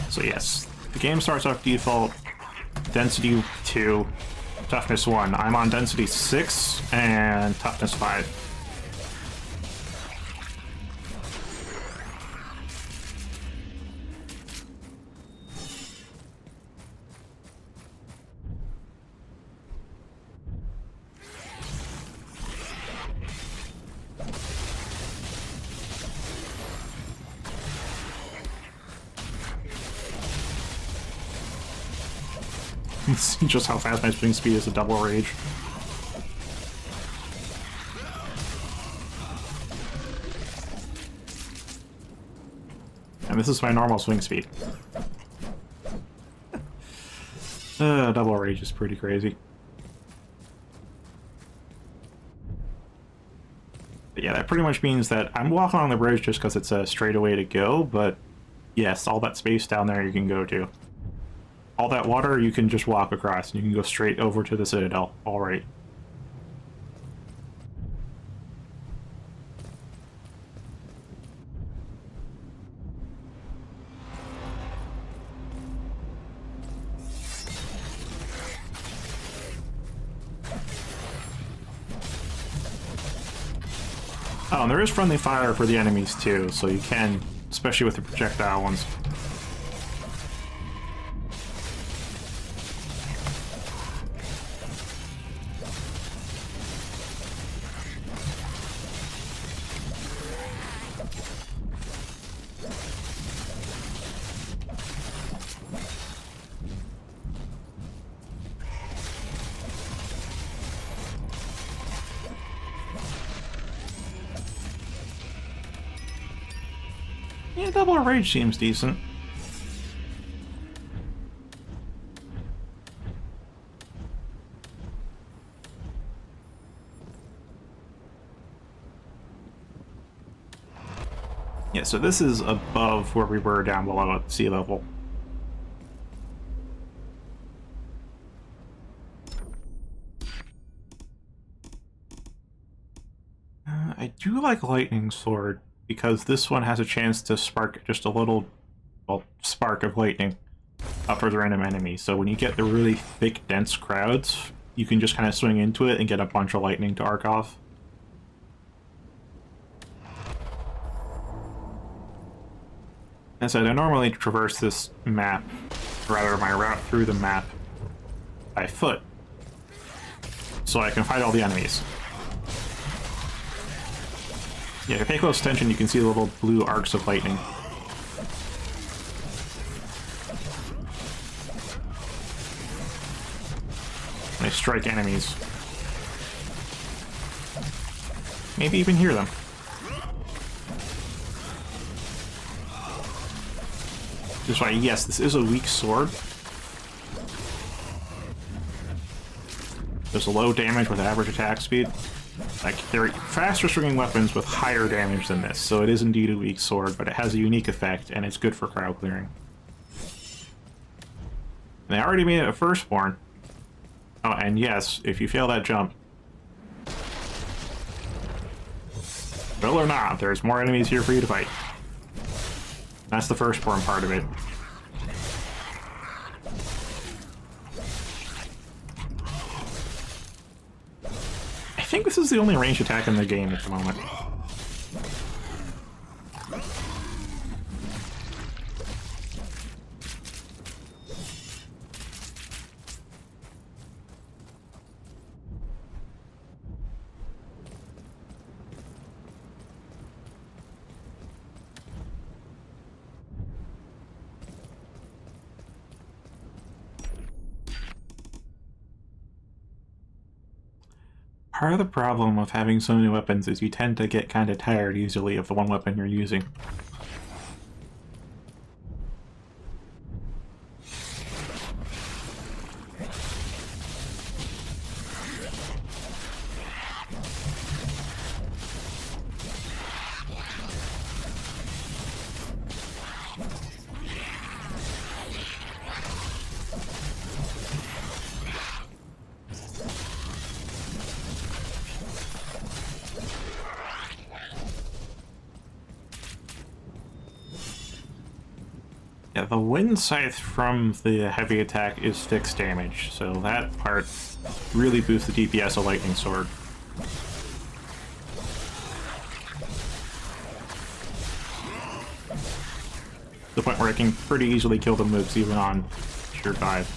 Speaker 1: So yes, the game starts off default, density 2, toughness 1. I'm on density 6 and toughness 5. See just how fast my swing speed is a double rage. And this is my normal swing speed. Double rage is pretty crazy. But yeah, that pretty much means that I'm walking on the bridge just because it's a straight way to go, but yes, all that space down there you can go to. All that water you can just walk across, and you can go straight over to the Citadel. All right. Oh, and there is friendly fire for the enemies too, so you can, especially with the projectile ones. Yeah, double rage seems decent. Yeah, so this is above where we were down below at sea level. I do like Lightning Sword, because this one has a chance to spark just a little, well, spark of lightning up towards random enemies. So when you get the really thick, dense crowds, you can just kind of swing into it and get a bunch of lightning to arc off. As I said, I normally traverse this map, or rather my route through the map, by foot, so I can fight all the enemies. Yeah, if you pay close attention, you can see the little blue arcs of lightning. They strike enemies. Maybe even hear them. Which is why, yes, this is a weak sword. There's a low damage with average attack speed. Like, they're faster swinging weapons with higher damage than this, so it is indeed a weak sword, but it has a unique effect, and it's good for crowd clearing. And they already made it a firstborn. Oh, and yes, if you fail that jump, will or not, there's more enemies here for you to fight. That's the firstborn part of it. I think this is the only ranged attack in the game at the moment. Part of the problem with having so many weapons is you tend to get kind of tired easily of the one weapon you're using. Yeah, the wind scythe from the heavy attack is fixed damage, so that part really boosts the DPS of Lightning Sword. To the point where it can pretty easily kill the moves even on Sure Dive.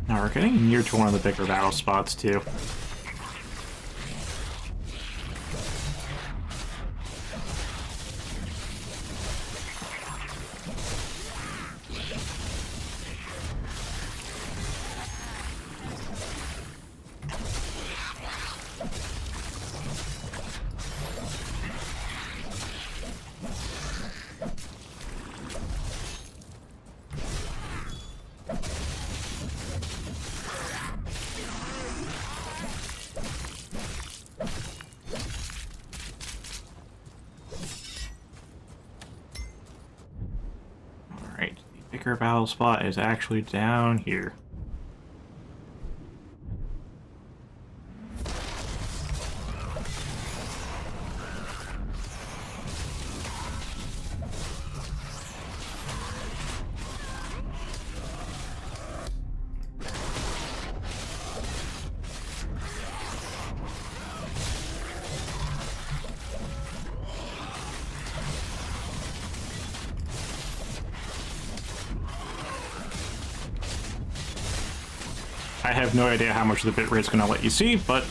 Speaker 1: Now we're getting near to one of the bigger battle spots too. Bigger battle spot is actually down here. I have no idea how much the bitrate's going to let you see, but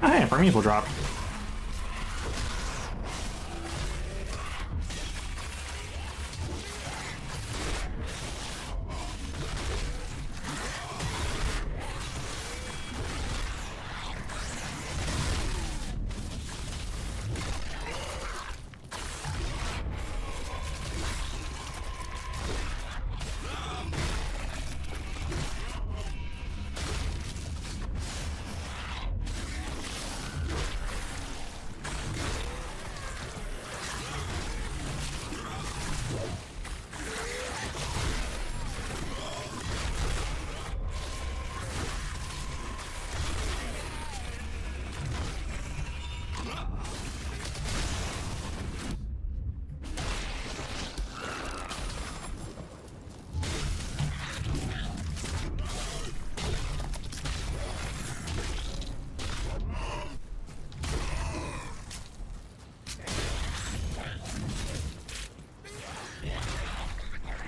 Speaker 1: oh, hey, Burmese will drop.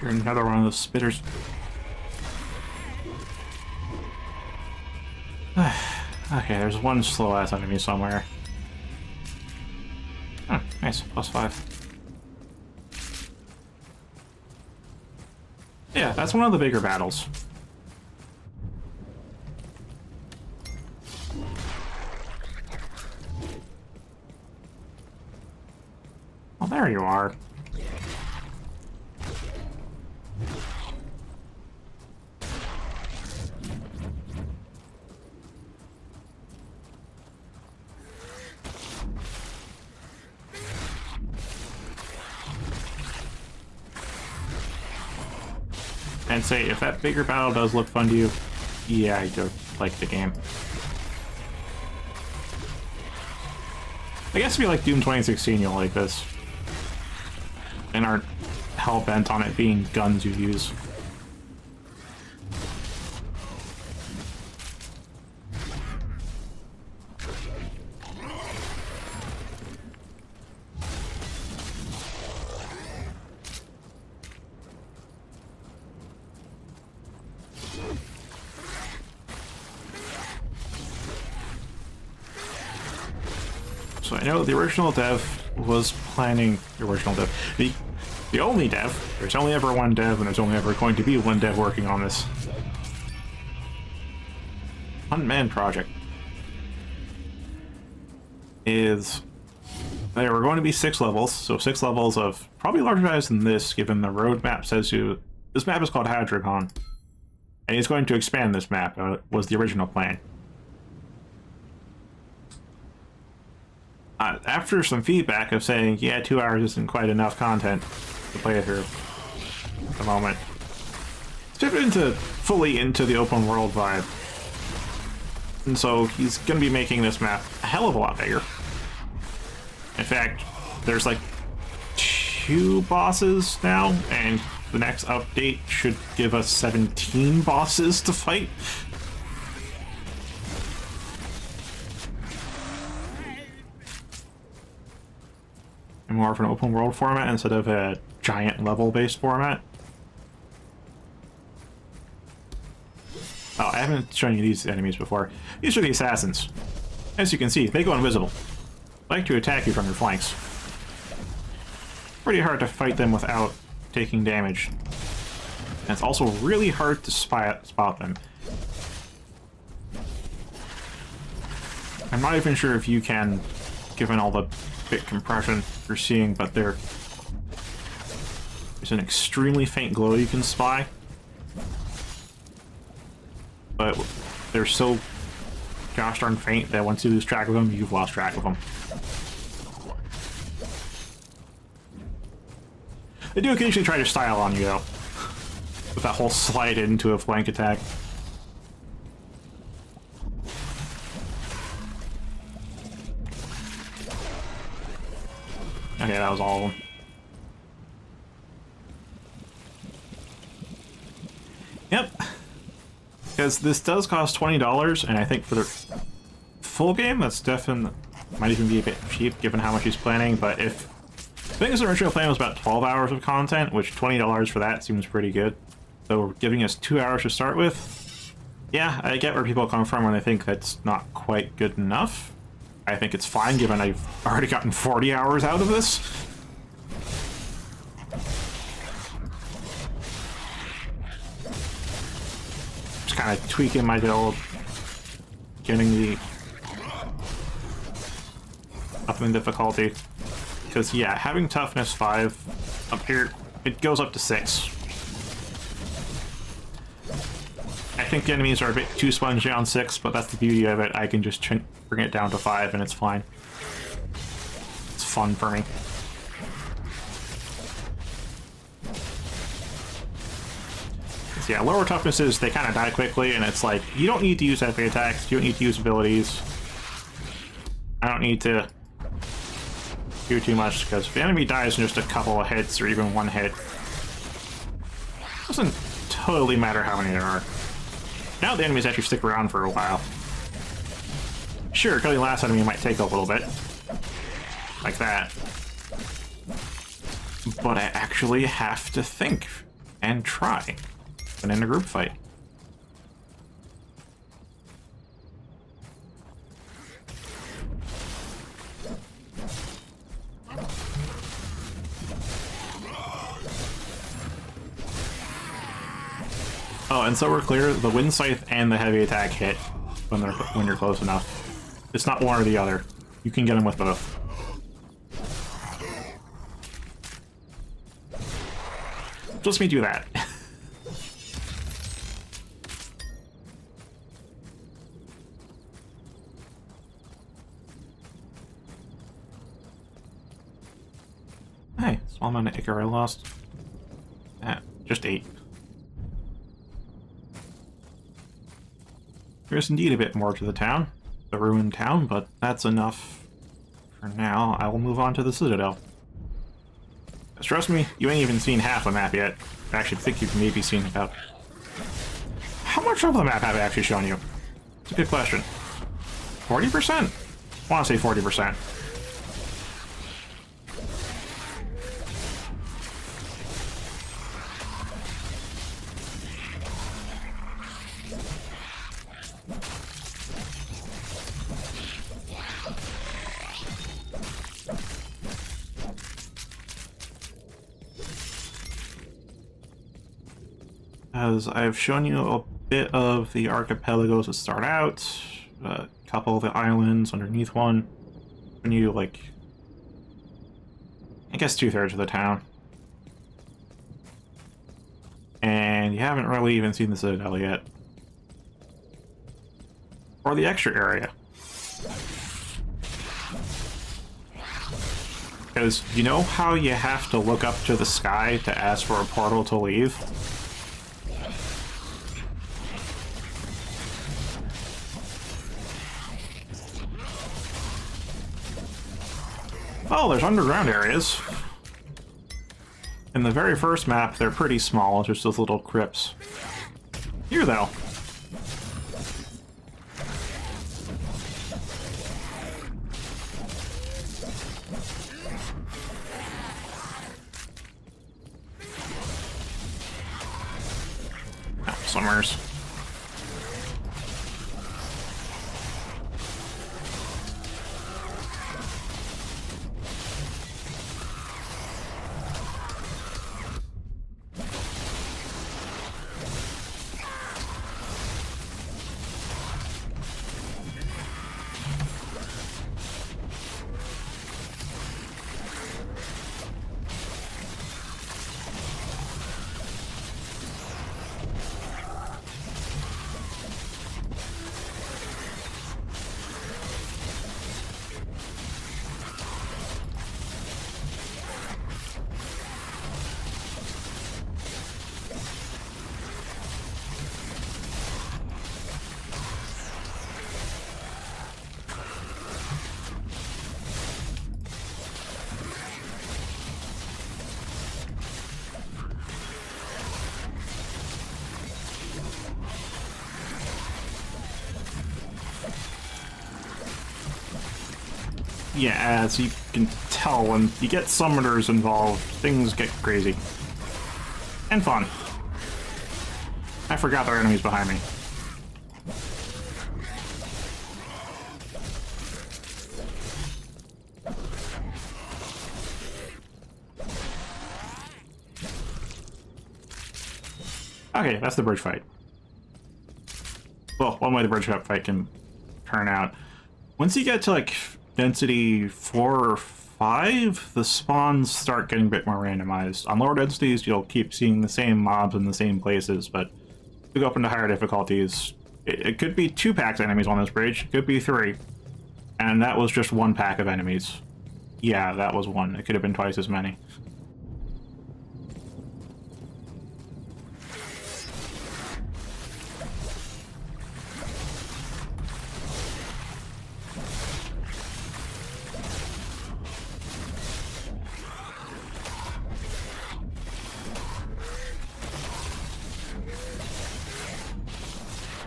Speaker 1: You're another one of those spitters. Okay, there's one slow ass enemy somewhere. Oh, nice, +5. Yeah, that's one of the bigger battles. Well, there you are. And say, if that bigger battle does look fun to you, yeah, you do like the game. I guess if you like Doom 2016, you'll like this. and aren't hell-bent on it being guns you use. So I know the original dev was planning the original dev. The only dev. There's only ever one dev, and there's only ever going to be one dev working on this. One-man project. Is there were going to be 6 levels, so 6 levels of probably larger size than this, given the roadmap says you. This map is called Hadragon, and he's going to expand this map. Was the original plan. After some feedback of saying, yeah, 2 hours isn't quite enough content to play through at the moment, it's pivoted fully into the open world vibe. And so he's going to be making this map a hell of a lot bigger. In fact, there's like 2 bosses now, and the next update should give us 17 bosses to fight. More of an open world format instead of a giant level based format. Oh, I haven't shown you these enemies before. These are the assassins. As you can see, they go invisible. They like to attack you from your flanks. Pretty hard to fight them without taking damage. And it's also really hard to spot them. I'm not even sure if you can, given all the bit compression you're seeing, but there's an extremely faint glow you can spy. But they're so gosh darn faint that once you lose track of them, you've lost track of them. They do occasionally try to style on you, though, with that whole slide into a flank attack. Okay, that was all of them. Yep. Because this does cost $20, and I think for the full game, that's definitely might even be a bit cheap given how much he's planning, but if I think his original plan was about 12 hours of content, which $20 for that seems pretty good. So giving us 2 hours to start with, yeah, I get where people come from when they think that's not quite good enough. I think it's fine given I've already gotten 40 hours out of this. Just kind of tweaking my build, getting the up in difficulty. Because, yeah, having toughness 5 up here, it goes up to 6. I think the enemies are a bit too spongy on 6, but that's the beauty of it. I can just bring it down to 5 and it's fine. It's fun for me. So yeah, lower toughnesses, they kind of die quickly, and it's like, you don't need to use heavy attacks, you don't need to use abilities. I don't need to do too much, because if the enemy dies in just a couple of hits, or even 1 hit, it doesn't totally matter how many there are. Now the enemies actually stick around for a while. Sure, killing the last enemy might take a little bit. Like that. But I actually have to think and try when in a group fight. Oh, and so we're clear, the wind scythe and the heavy attack hit when you're close enough. It's not one or the other. You can get them with both. Just let me do that. Hey, small amount of Icar I lost. Just 8. There's indeed a bit more to the town, the ruined town, but that's enough for now. I will move on to the Citadel. Trust me, you ain't even seen half the map yet. I actually think you've maybe seen about... How much of the map have I actually shown you? It's a good question. 40%? I want to say 40%. As I've shown you a bit of the archipelagos that start out, a couple of the islands underneath one, and you like, I guess 2/3 of the town. And you haven't really even seen the Citadel yet. Or the extra area. Because you know how you have to look up to the sky to ask for a portal to leave? Oh, there's underground areas. In the very first map, they're pretty small, just those little crypts. Here, though. Oh, swimmers. Yeah, as you can tell, when you get summoners involved, things get crazy. And fun. I forgot there are enemies behind me. Okay, that's the bridge fight. Well, one way the bridge fight can turn out. Once you get to, like, density 4 or 5, the spawns start getting a bit more randomized. On lower densities, you'll keep seeing the same mobs in the same places, but if you go up into higher difficulties, it could be 2 packs of enemies on this bridge, it could be 3. And that was just 1 pack of enemies. Yeah, that was 1. It could have been twice as many.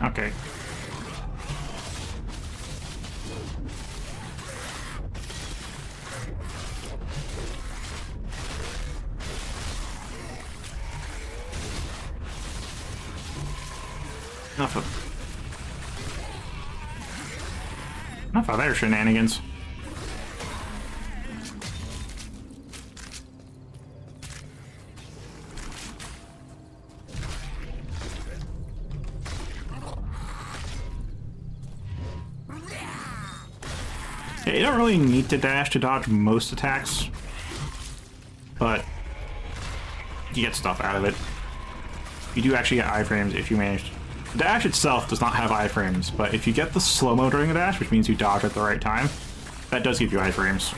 Speaker 1: Okay. Enough of their shenanigans. Yeah, you don't really need to dash to dodge most attacks, but you get stuff out of it. You do actually get iframes if you manage. The dash itself does not have iframes, but if you get the slow-mo during the dash, which means you dodge at the right time, that does give you iframes.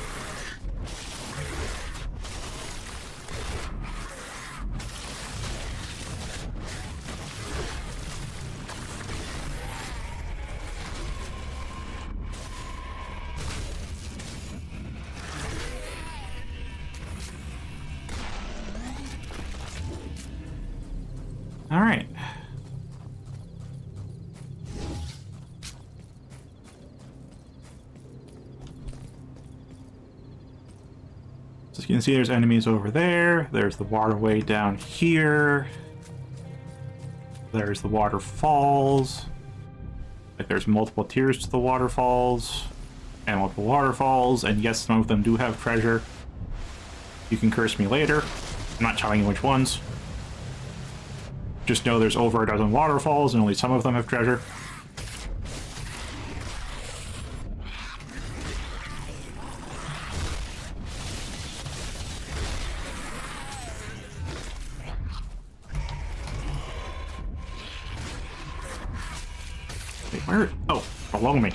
Speaker 1: Alright. So you can see there's enemies over there. There's the waterway down here. There's the waterfalls. Like there's multiple tiers to the waterfalls. And multiple waterfalls. And yes, some of them do have treasure. You can curse me later. I'm not telling you which ones. Just know there's over a dozen waterfalls and only some of them have treasure. Wait, where? Oh, below me.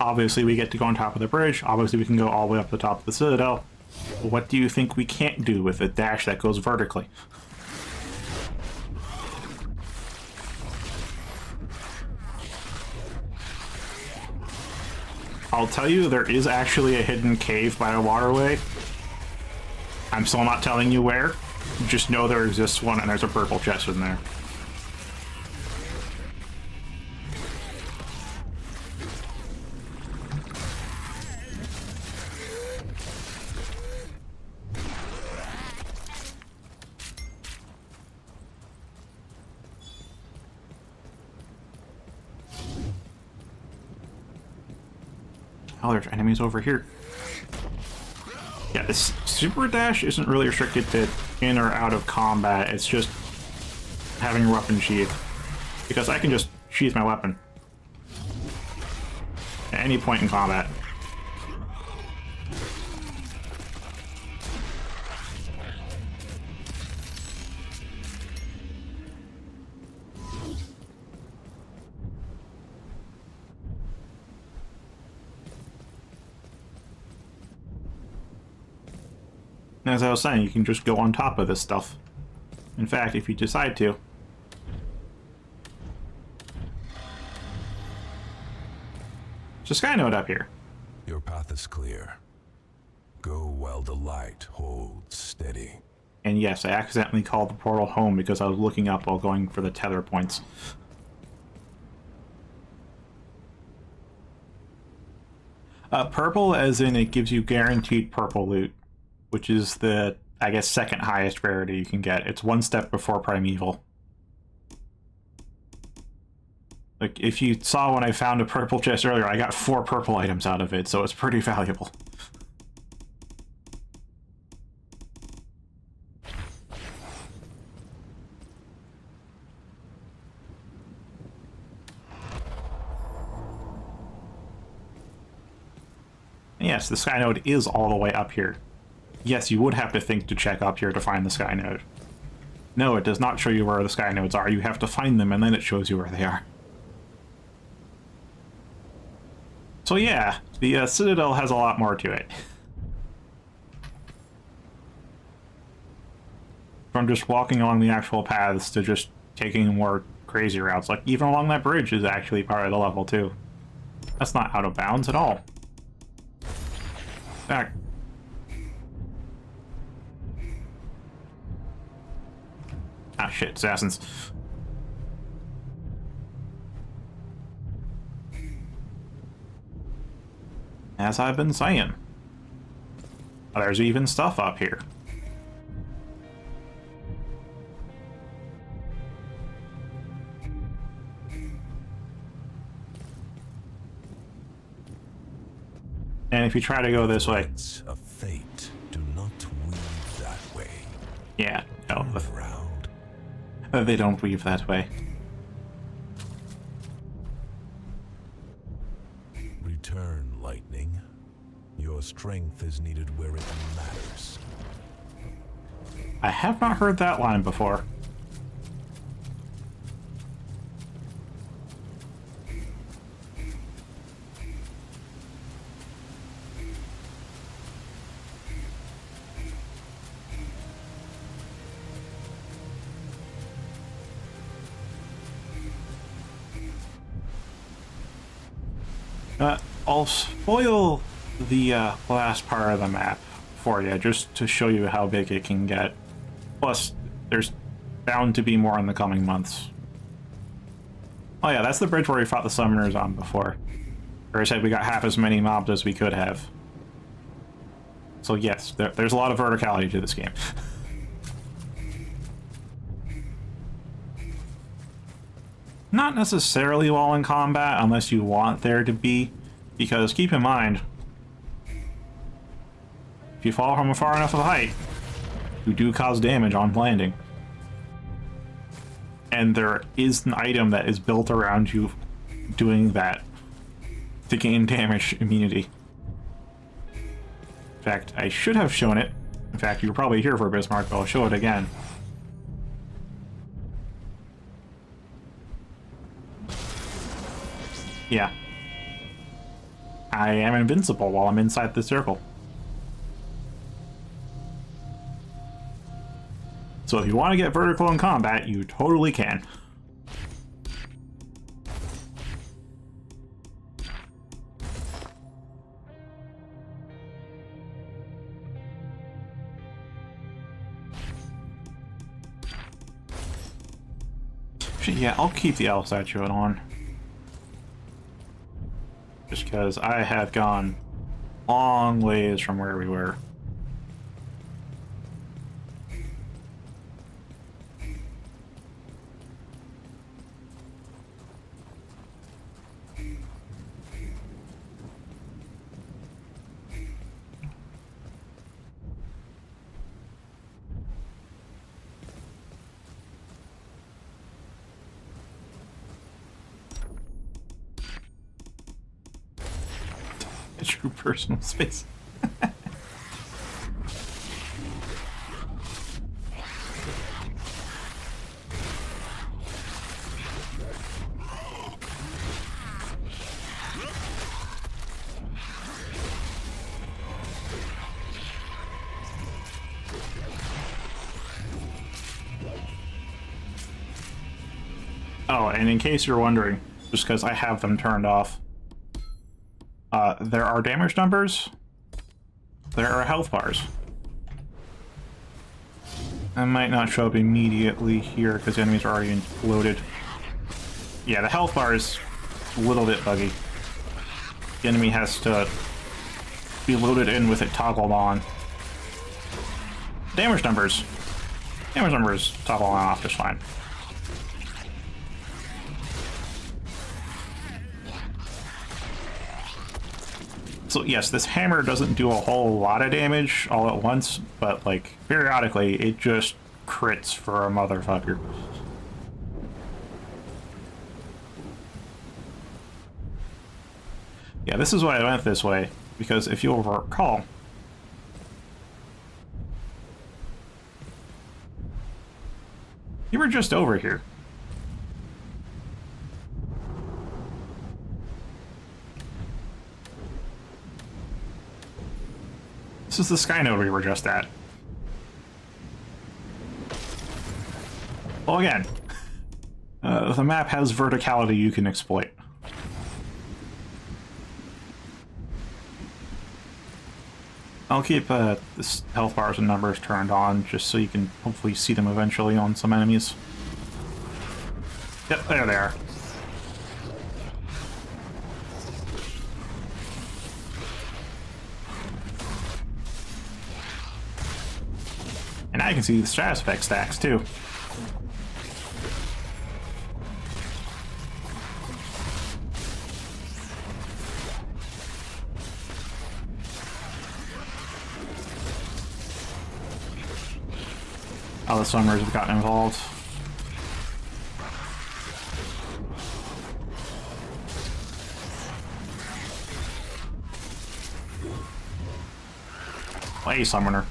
Speaker 1: Obviously, we get to go on top of the bridge. Obviously, we can go all the way up the top of the citadel. What do you think we can't do with a dash that goes vertically? I'll tell you, there is actually a hidden cave by a waterway. I'm still not telling you where. Just know there exists one, and there's a purple chest in there. Oh, there's enemies over here. Yeah, this super dash isn't really restricted to in or out of combat. It's just having a weapon sheath. Because I can just sheath my weapon at any point in combat. As I was saying, you can just go on top of this stuff. In fact, if you decide to. There's a sky node up here.
Speaker 2: Your path is clear. Go while the light holds steady.
Speaker 1: And yes, I accidentally called the portal home because I was looking up while going for the tether points. Purple as in it gives you guaranteed purple loot. Which is the, I guess, second highest rarity you can get. It's one step before Primeval. Like, if you saw when I found a purple chest earlier, I got 4 purple items out of it, so it's pretty valuable. Yes, the sky node is all the way up here. Yes, you would have to think to check up here to find the sky node. No, it does not show you where the sky nodes are. You have to find them, and then it shows you where they are. So yeah, the Citadel has a lot more to it. From just walking along the actual paths to just taking more crazy routes. Like, even along that bridge is actually part of the level, too. That's not out of bounds at all. Back. Ah, shit, assassins. As I've been saying. Oh, there's even stuff up here. And if you try to go this way...
Speaker 2: It's a fate. Do not weave that way.
Speaker 1: Yeah, no.
Speaker 2: Turn around.
Speaker 1: They don't weave that way.
Speaker 2: Return, lightning. Your strength is needed where it matters.
Speaker 1: I have not heard that line before. I'll spoil the last part of the map for you, just to show you how big it can get. Plus, there's bound to be more in the coming months. Oh yeah, that's the bridge where we fought the summoners on before. Or I said we got half as many mobs as we could have. So yes, there's a lot of verticality to this game. Not necessarily while in combat, unless you want there to be, because keep in mind, if you fall from a far enough of a height, you do cause damage on landing. And there is an item that is built around you doing that to gain damage immunity. In fact, I should have shown it. In fact, you were probably here for Bismarck, but I'll show it again. Yeah. I am invincible while I'm inside the circle. So if you want to get vertical in combat, you totally can. Yeah, I'll keep the L statuette on. Just because I have gone long ways from where we were. True personal space. Oh, and in case you're wondering, just because I have them turned off, there are damage numbers, there are health bars. That might not show up immediately here because the enemies are already loaded. Yeah, the health bar is a little bit buggy. The enemy has to be loaded in with it toggled on. Damage numbers toggle on off just fine. So yes, this hammer doesn't do a whole lot of damage all at once, but like periodically it just crits for a motherfucker. Yeah, this is why I went this way, because if you'll recall, you were just over here. This is the sky node we were just at. Well, again, the map has verticality you can exploit. I'll keep this health bars and numbers turned on just so you can hopefully see them eventually on some enemies. Yep, there they are. And now you can see the status effect stacks too. All the summoners have gotten involved. Play summoner.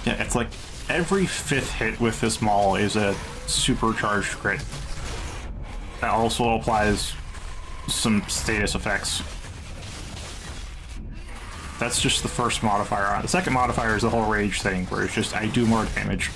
Speaker 1: Yeah, it's like every 5th hit with this maul is a supercharged crit. That also applies some status effects. That's just the first modifier on it. The second modifier is the whole rage thing, where it's just I do more damage.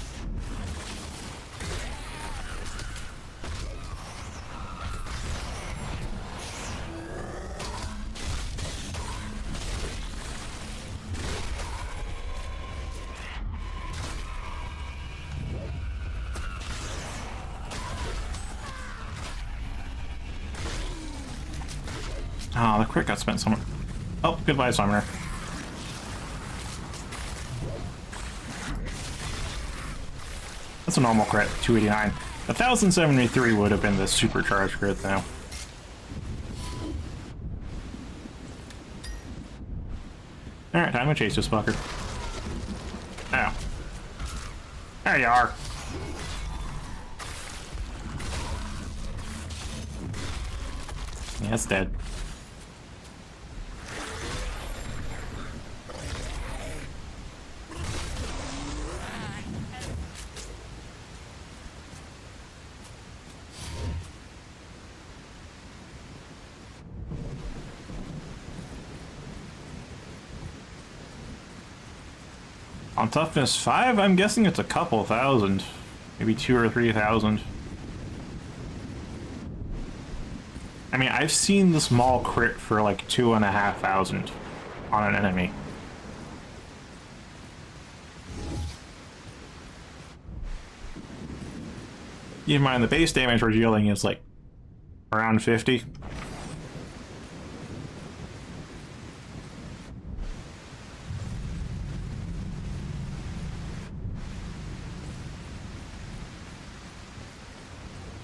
Speaker 1: Oh, the crit got spent somewhere. Oh, goodbye, Summoner. That's a normal crit, 289. 1073 would have been the supercharged crit, though. Alright, time to chase this fucker. Oh. There you are. Yeah, it's dead. On toughness 5, I'm guessing it's a couple thousand. Maybe 2,000 or 3,000. I mean, I've seen the small crit for like 2,500 on an enemy. Keep in mind, the base damage we're dealing is like around 50.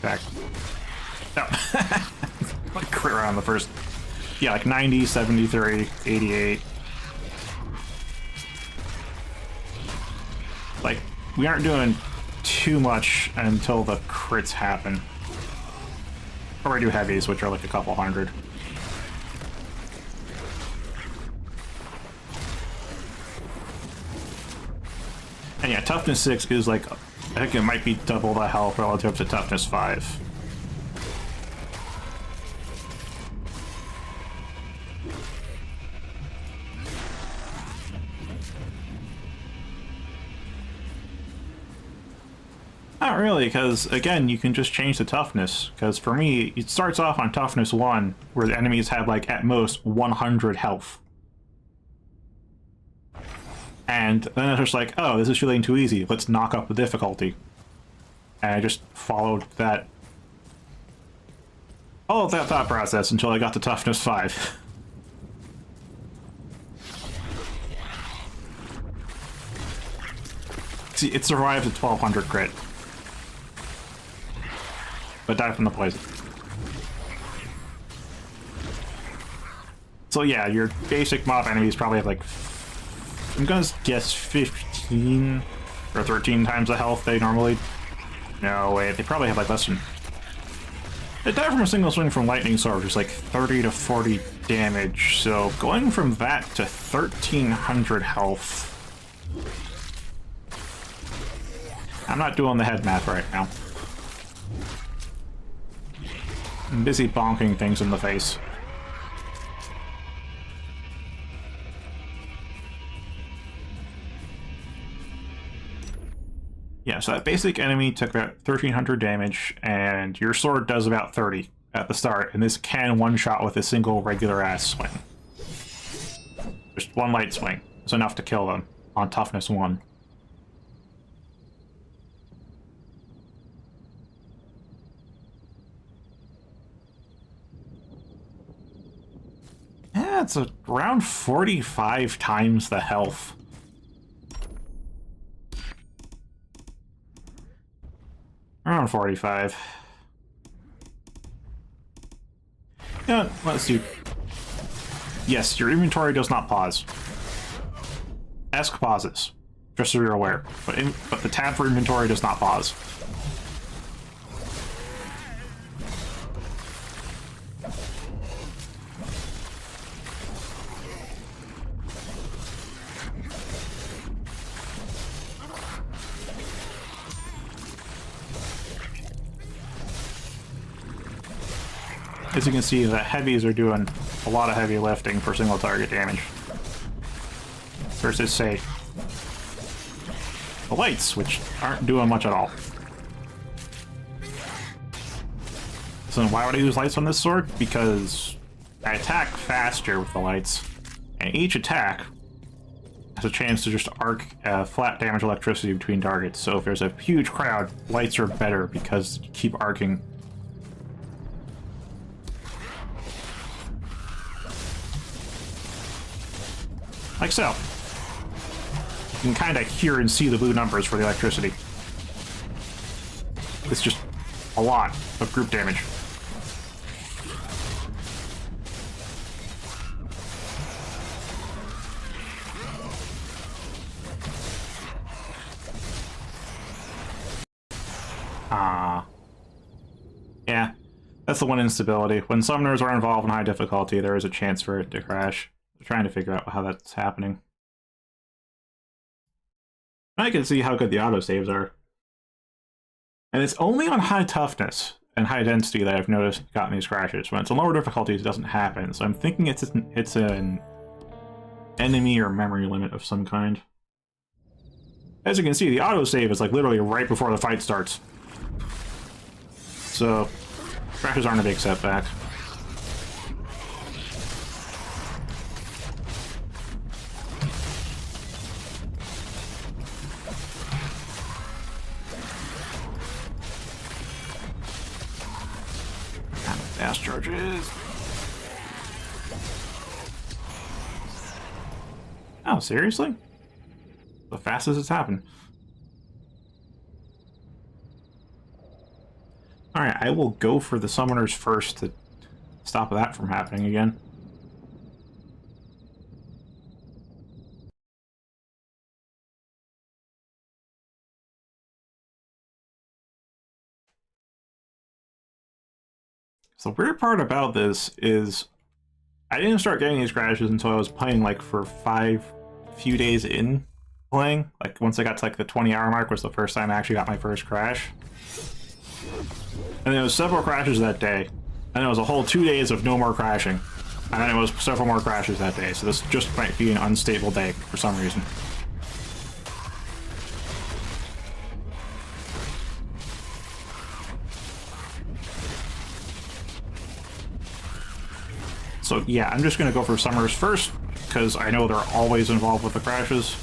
Speaker 1: Back. No. Like crit around the first. Yeah, like 90, 73, 88. Like, we aren't doing too much until the crits happen. Or we do heavies, which are like a couple hundred. And yeah, toughness 6 is like, I think it might be double the health relative to toughness 5. Not really, because again, you can just change the toughness. Because for me, it starts off on toughness 1, where the enemies have like at most 100 health. And then it's just like, oh, this is feeling too easy. Let's knock up the difficulty. And I just followed that, all of that thought process until I got to toughness 5. See, it survived at 1200 crit. But died from the poison. So yeah, your basic mob enemies probably have like, I'm gonna guess 15 or 13 times the health they normally. No, wait, they probably have like less than. They die from a single swing from lightning sword, which is like 30 to 40 damage. So going from that to 1300 health. I'm not doing the head math right now. I'm busy bonking things in the face. Yeah, so that basic enemy took about 1300 damage, and your sword does about 30 at the start, and this can one-shot with a single regular-ass swing. Just one light swing is enough to kill them on toughness 1. Yeah, it's around 45 times the health. Around 45. Yeah, let's do. Yes, your inventory does not pause. Esk pauses, just so you're aware. But the tab for inventory does not pause. as you can see, the heavies are doing a lot of heavy lifting for single target damage. Versus, say, the lights, which aren't doing much at all. So why would I use lights on this sword? Because I attack faster with the lights, and each attack has a chance to just arc flat damage electricity between targets. So if there's a huge crowd, lights are better because you keep arcing. Like so. You can kind of hear and see the blue numbers for the electricity. It's just a lot of group damage. Yeah, that's the one instability. When summoners are involved in high difficulty, there is a chance for it to crash. I'm trying to figure out how that's happening. I can see how good the autosaves are. And it's only on high toughness and high density that I've noticed gotten these crashes. When it's on lower difficulties, it doesn't happen. So I'm thinking it's an enemy or memory limit of some kind. As you can see, the autosave is like literally right before the fight starts. So crashes aren't a big setback. Fast charges. Oh, seriously? The fastest it's happened. Alright, I will go for the summoners first to stop that from happening again. So the weird part about this is I didn't start getting these crashes until I was playing like for few days in playing. Like once I got to like the 20-hour mark was the first time I actually got my first crash. And there was several crashes that day. And it was a whole 2 days of no more crashing. And then it was several more crashes that day. So this just might be an unstable day for some reason. So yeah, I'm just gonna go for summoners first, because I know they're always involved with the crashes.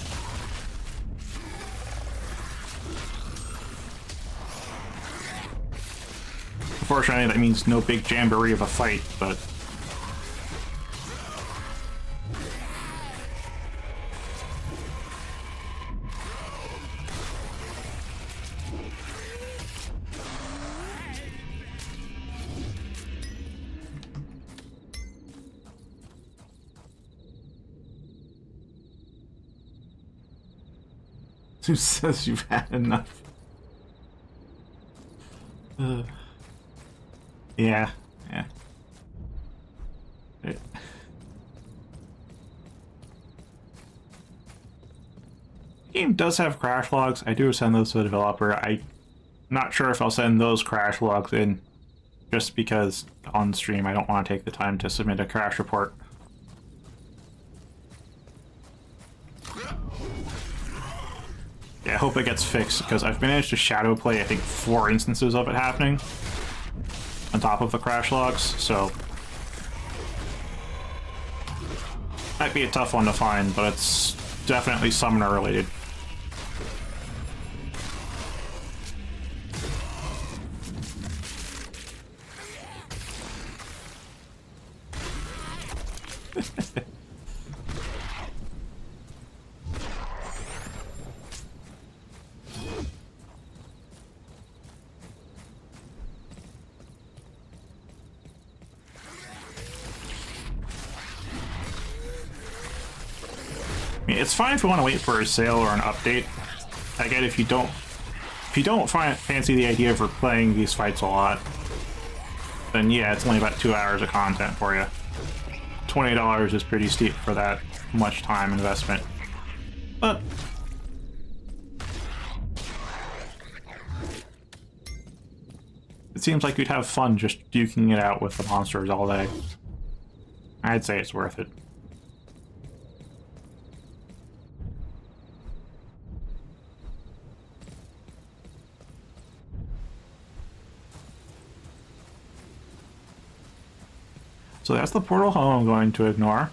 Speaker 1: Unfortunately, that means no big jamboree of a fight, but... Who says you've had enough? Yeah. The game does have crash logs. I do send those to the developer. I'm not sure if I'll send those crash logs in, just because on stream I don't want to take the time to submit a crash report. Yeah, I hope it gets fixed, because I've managed to shadow play, I think, 4 instances of it happening on top of the crash logs, so might be a tough one to find, but it's definitely summoner related. It's fine if you want to wait for a sale or an update. I get if you don't fancy the idea of replaying these fights a lot, then yeah, it's only about 2 hours of content for you. $20 is pretty steep for that much time investment, but It seems like you'd have fun just duking it out with the monsters all day. I'd say it's worth it. So that's the portal home I'm going to ignore.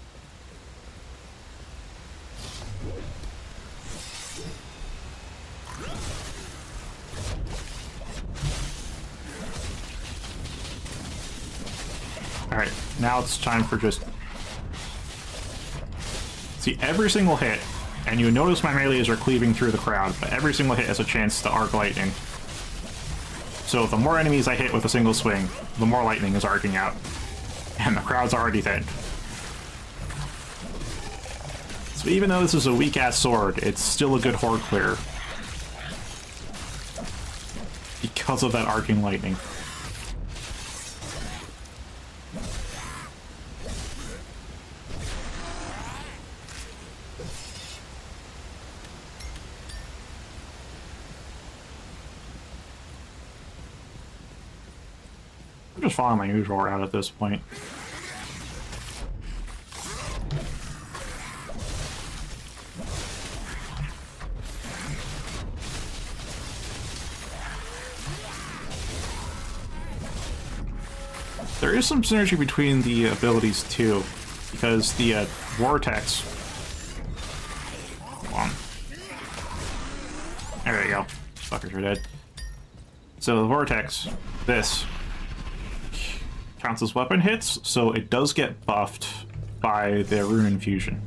Speaker 1: Alright, now it's time for just... See, every single hit, and you notice my melees are cleaving through the crowd, but every single hit has a chance to arc lightning. So the more enemies I hit with a single swing, the more lightning is arcing out. And the crowd's already thin. So even though this is a weak-ass sword, it's still a good horde clear. Because of that arcing lightning. I'm just following my usual route at this point. There is some synergy between the abilities too, because the vortex. Hold on. There we go. Fuckers are dead. So the vortex, this counts as weapon hits, so it does get buffed by the rune infusion.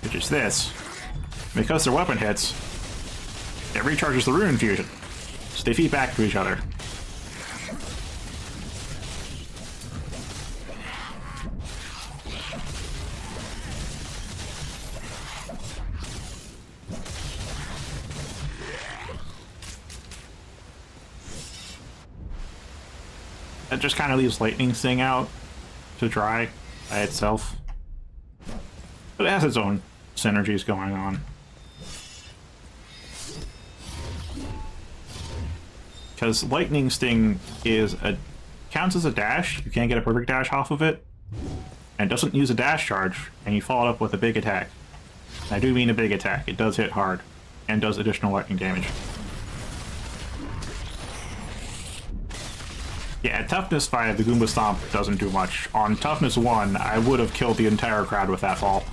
Speaker 1: Which is this. Because they're weapon hits, it recharges the rune infusion. So they feed back to each other. That just kind of leaves Lightning Sting out to dry by itself. But it has its own synergies going on. Because Lightning Sting counts as a dash, you can't get a perfect dash off of it, and doesn't use a dash charge, and you follow it up with a big attack. And I do mean a big attack, it does hit hard, and does additional lightning damage. Yeah, at Toughness 5, the Goomba Stomp doesn't do much. On Toughness 1, I would have killed the entire crowd with that fall.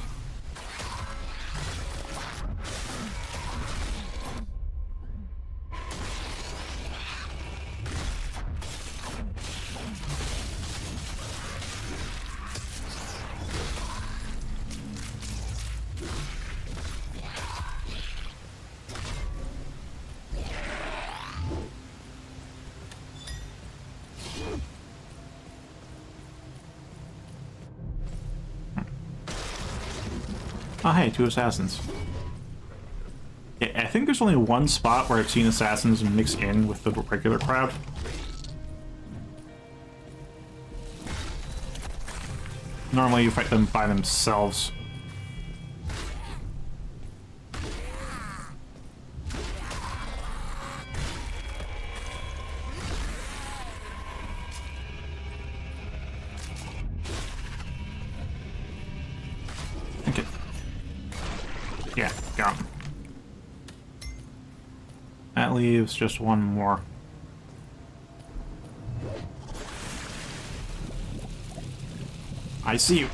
Speaker 1: Oh hey, 2 assassins. Yeah, I think there's only one spot where I've seen assassins mix in with the regular crowd. Normally you fight them by themselves. Okay. Yeah, got him. That leaves just one more. I see you.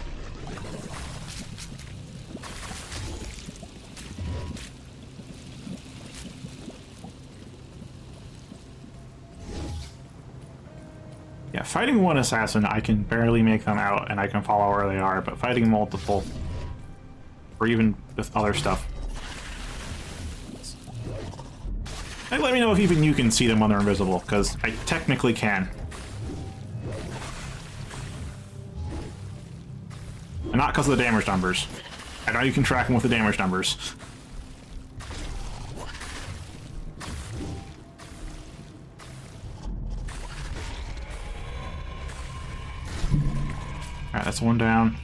Speaker 1: Yeah, fighting one assassin, I can barely make them out and I can follow where they are, but fighting multiple, or even with other stuff. And let me know if even you can see them when they're invisible, because I technically can. And not because of the damage numbers. I know you can track them with the damage numbers. Alright, that's one down.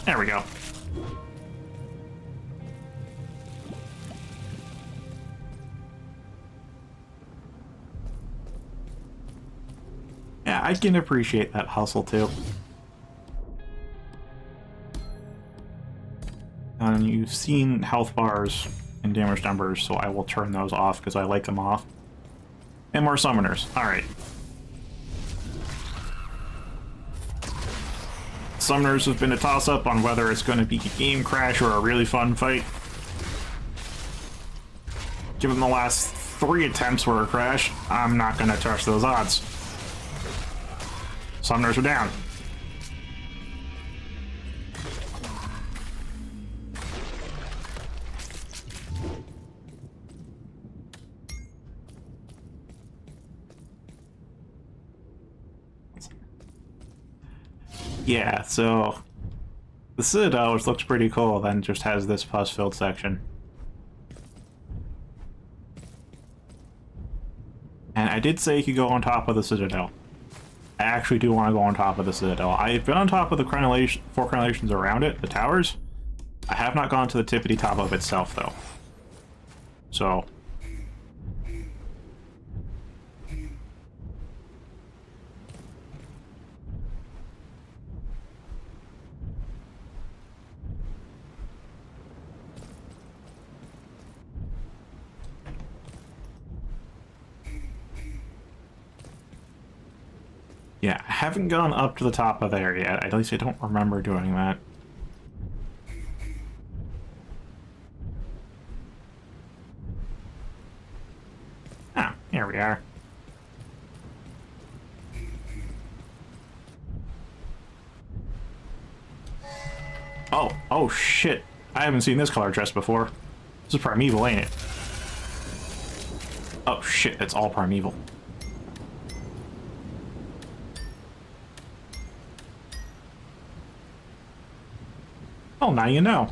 Speaker 1: There we go. Yeah, I can appreciate that hustle too. And you've seen health bars and damage numbers, so I will turn those off because I like them off. And more summoners. Alright. Summoners have been a toss-up on whether it's going to be a game crash or a really fun fight. Given the last 3 attempts were a crash, I'm not going to touch those odds. Summoners are down. Yeah, so the Citadel, which looks pretty cool, then just has this pus-filled section. And I did say you could go on top of the Citadel. I actually do want to go on top of the Citadel. I've been on top of the 4 crenellations around it, the towers. I have not gone to the tippity top of itself, though. So... yeah, I haven't gone up to the top of there yet. At least I don't remember doing that. Ah, here we are. Oh shit. I haven't seen this color dress before. This is Primeval, ain't it? Oh shit, it's all Primeval. Oh, now you know.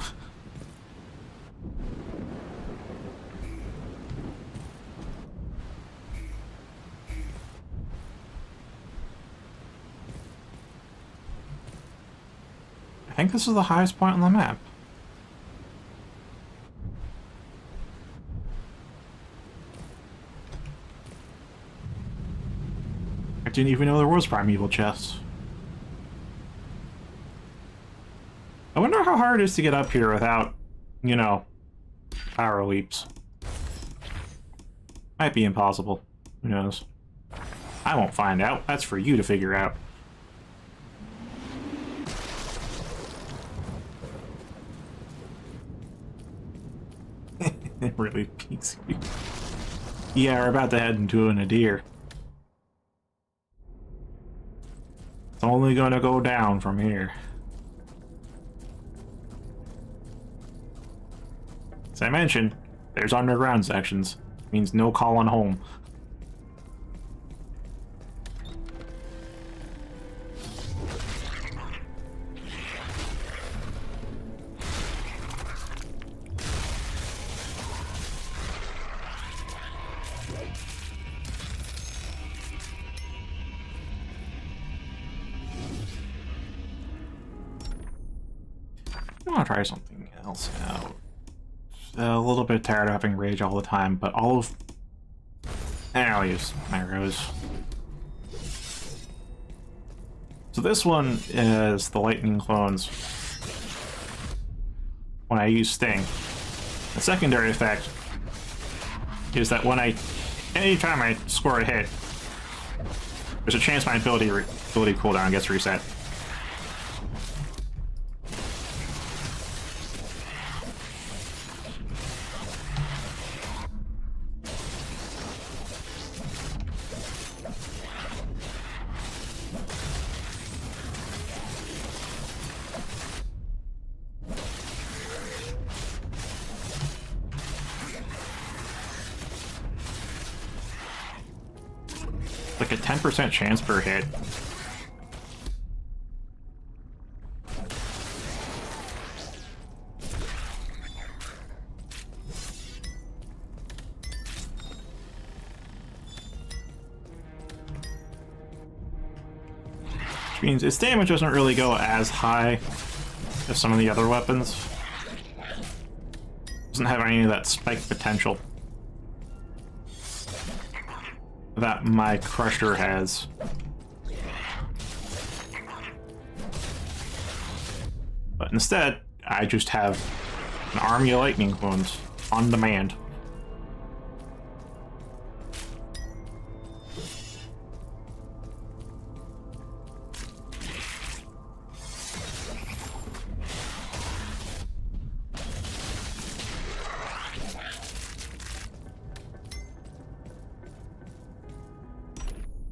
Speaker 1: I think this is the highest point on the map. I didn't even know there was Primeval chests. I wonder how hard it is to get up here without, you know, power leaps. Might be impossible. Who knows? I won't find out. That's for you to figure out. It really peaks you. Yeah, we're about to head into a nadir. It's only gonna go down from here. As I mentioned, there's underground sections. Means no calling home. I want to try something else out. A little bit tired of having rage all the time, but all of... I'll use arrows. So this one is the lightning clones when I use Sting. The secondary effect is that when anytime I score a hit, there's a chance my ability cooldown gets reset. Like a 10% chance per hit. Which means its damage doesn't really go as high as some of the other weapons. Doesn't have any of that spike potential that my Crusher has. But instead, I just have an army of lightning clones on demand.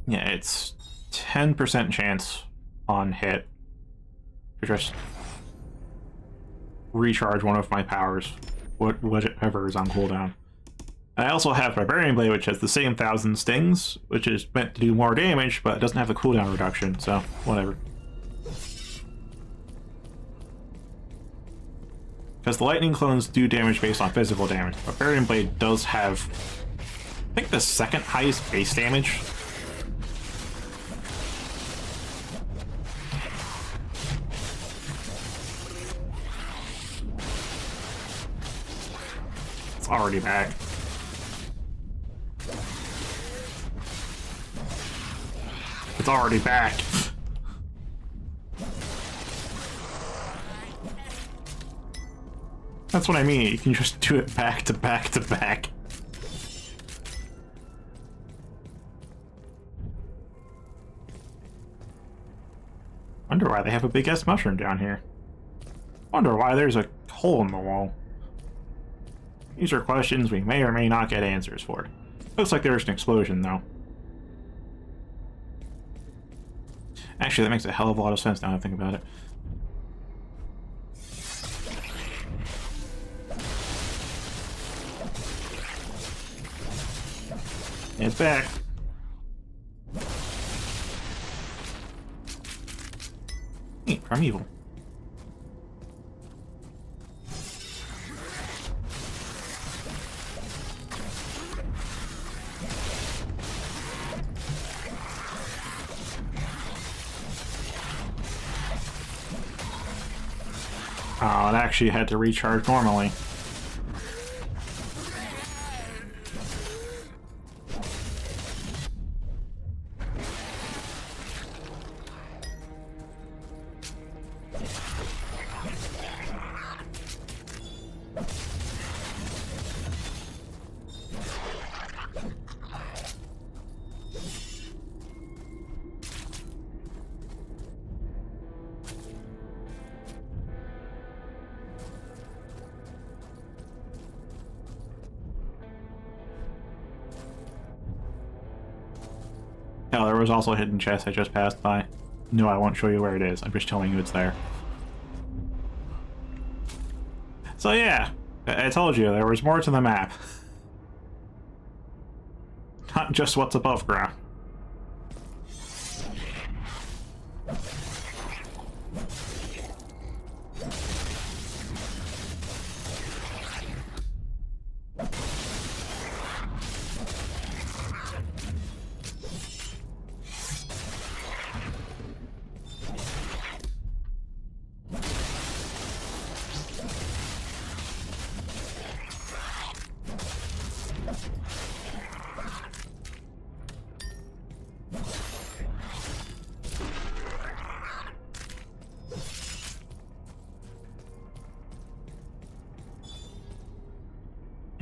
Speaker 1: Yeah, it's 10% chance on hit to just recharge one of my powers, whatever is on cooldown. I also have Barbarian Blade, which has the same 1,000 stings, which is meant to do more damage, but it doesn't have the cooldown reduction, so whatever. Because the lightning clones do damage based on physical damage. Barbarian Blade does have, I think, the second highest base damage. It's already back. It's already back. That's what I mean. You can just do it back to back to back. Wonder why they have a big ass mushroom down here. Wonder why there's a hole in the wall. These are questions we may or may not get answers for. Looks like there's an explosion, though. Actually, that makes a hell of a lot of sense now that I think about it. It's back. Hey, Primeval. Oh, it actually had to recharge normally. Hell, there was also a hidden chest I just passed by. No, I won't show you where it is. I'm just telling you it's there. So yeah, I told you, there was more to the map. Not just what's above ground.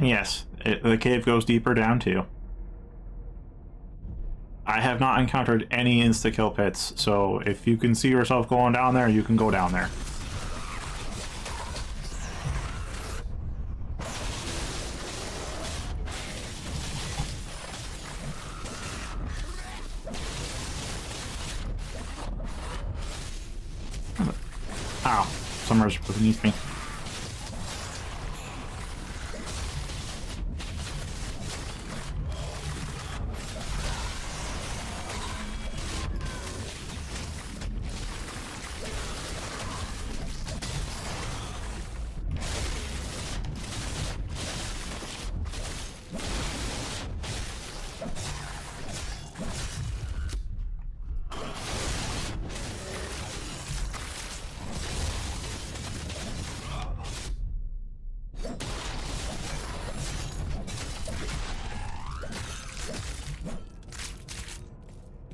Speaker 1: Yes, the cave goes deeper down too. I have not encountered any insta-kill pits, so if you can see yourself going down there, you can go down there. Ow, Summer's beneath me.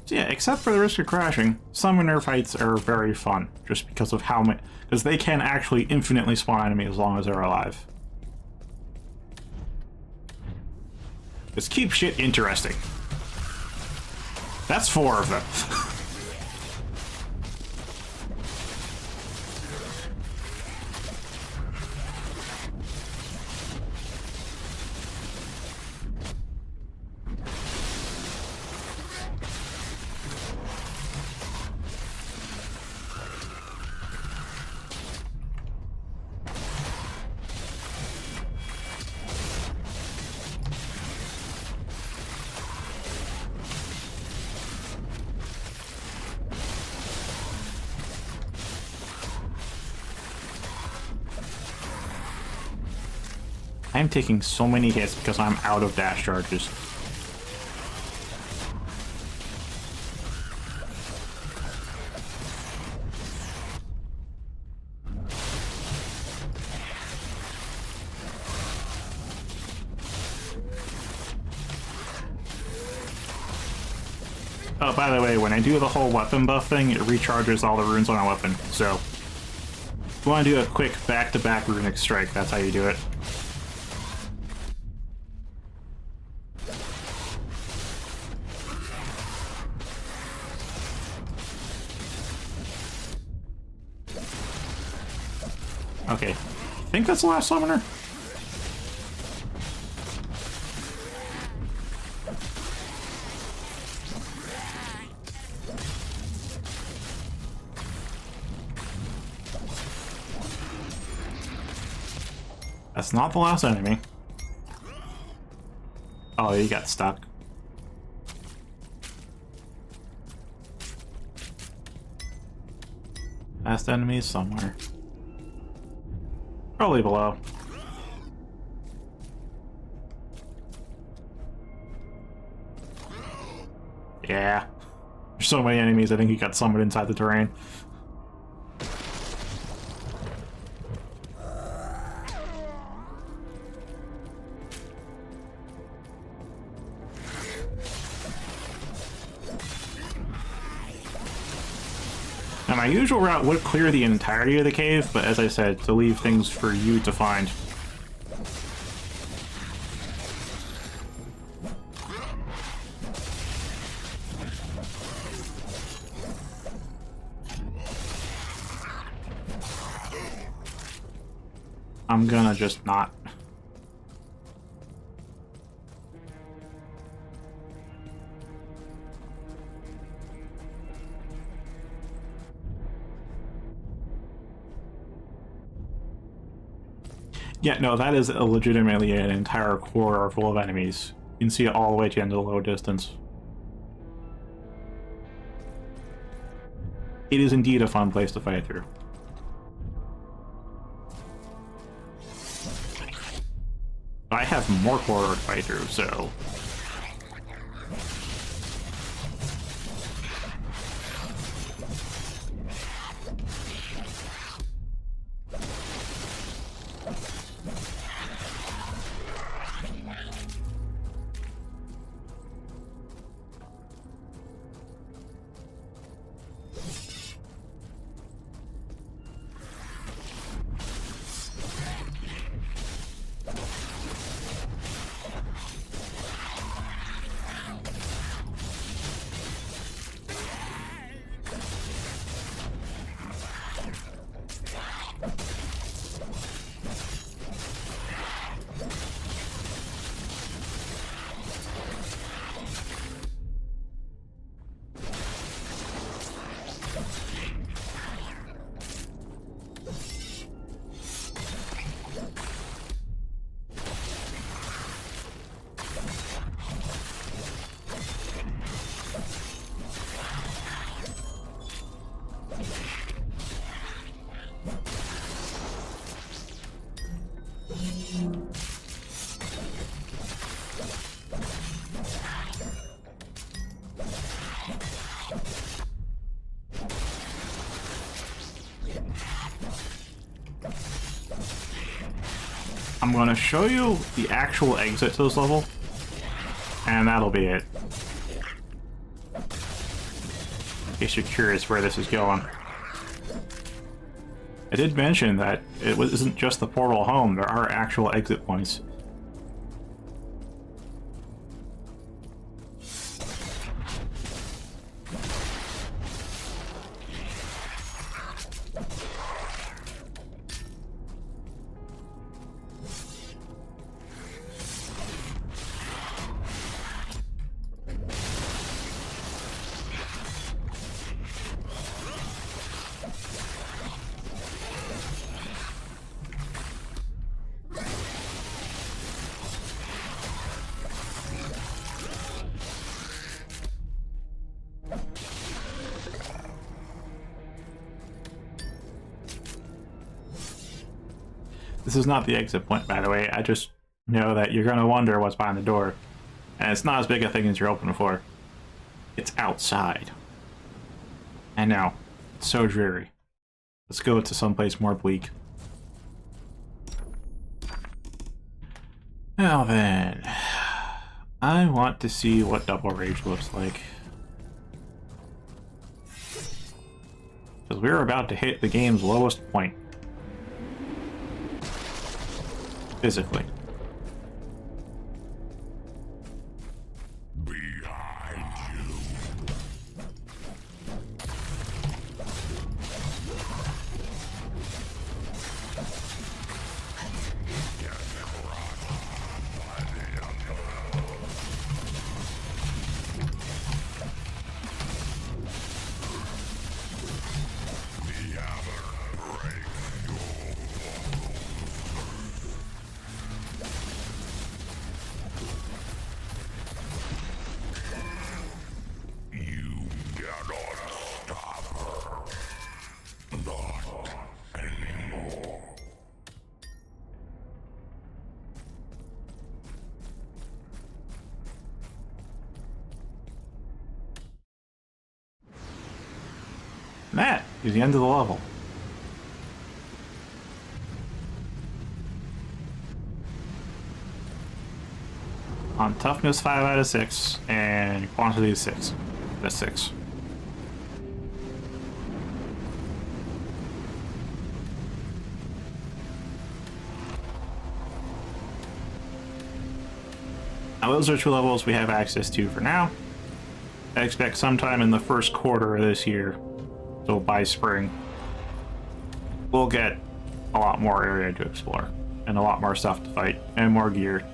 Speaker 1: So yeah, except for the risk of crashing, summoner fights are very fun, just because of how many... Because they can actually infinitely spawn enemies as long as they're alive. Just keep shit interesting. That's 4 of them. I'm taking so many hits because I'm out of dash charges. Oh, by the way, when I do the whole weapon buff thing, it recharges all the runes on a weapon. So, if you want to do a quick back-to-back runic strike, that's how you do it. Okay, I think that's the last summoner. That's not the last enemy. Oh, he got stuck. Last enemy is somewhere. Probably below. Yeah. There's so many enemies, I think he got summoned inside the terrain. Now, my usual route would clear the entirety of the cave, but as I said, to leave things for you to find. I'm gonna just not. Yeah, no, that is legitimately an entire corridor full of enemies. You can see it all the way to the end of the low distance. It is indeed a fun place to fight through. I have more corridor to fight through, so... I'm going to show you the actual exit to this level, and that'll be it. case you're curious where this is going. I did mention that it isn't just the portal home, there are actual exit points. This is not the exit point, by the way. I just know that you're going to wonder what's behind the door. And it's not as big a thing as you're hoping for. It's outside. I know. It's so dreary. Let's go to someplace more bleak. Now then, I want to see what Double Rage looks like. Because we're about to hit the game's lowest point. Physically.
Speaker 2: Behind you.
Speaker 1: And that is the end of the level. On toughness 5 out of 6 and quantity 6. That's 6. Now those are 2 levels we have access to for now. I expect sometime in the first quarter of this year, so by spring, we'll get a lot more area to explore, and a lot more stuff to fight, and more gear.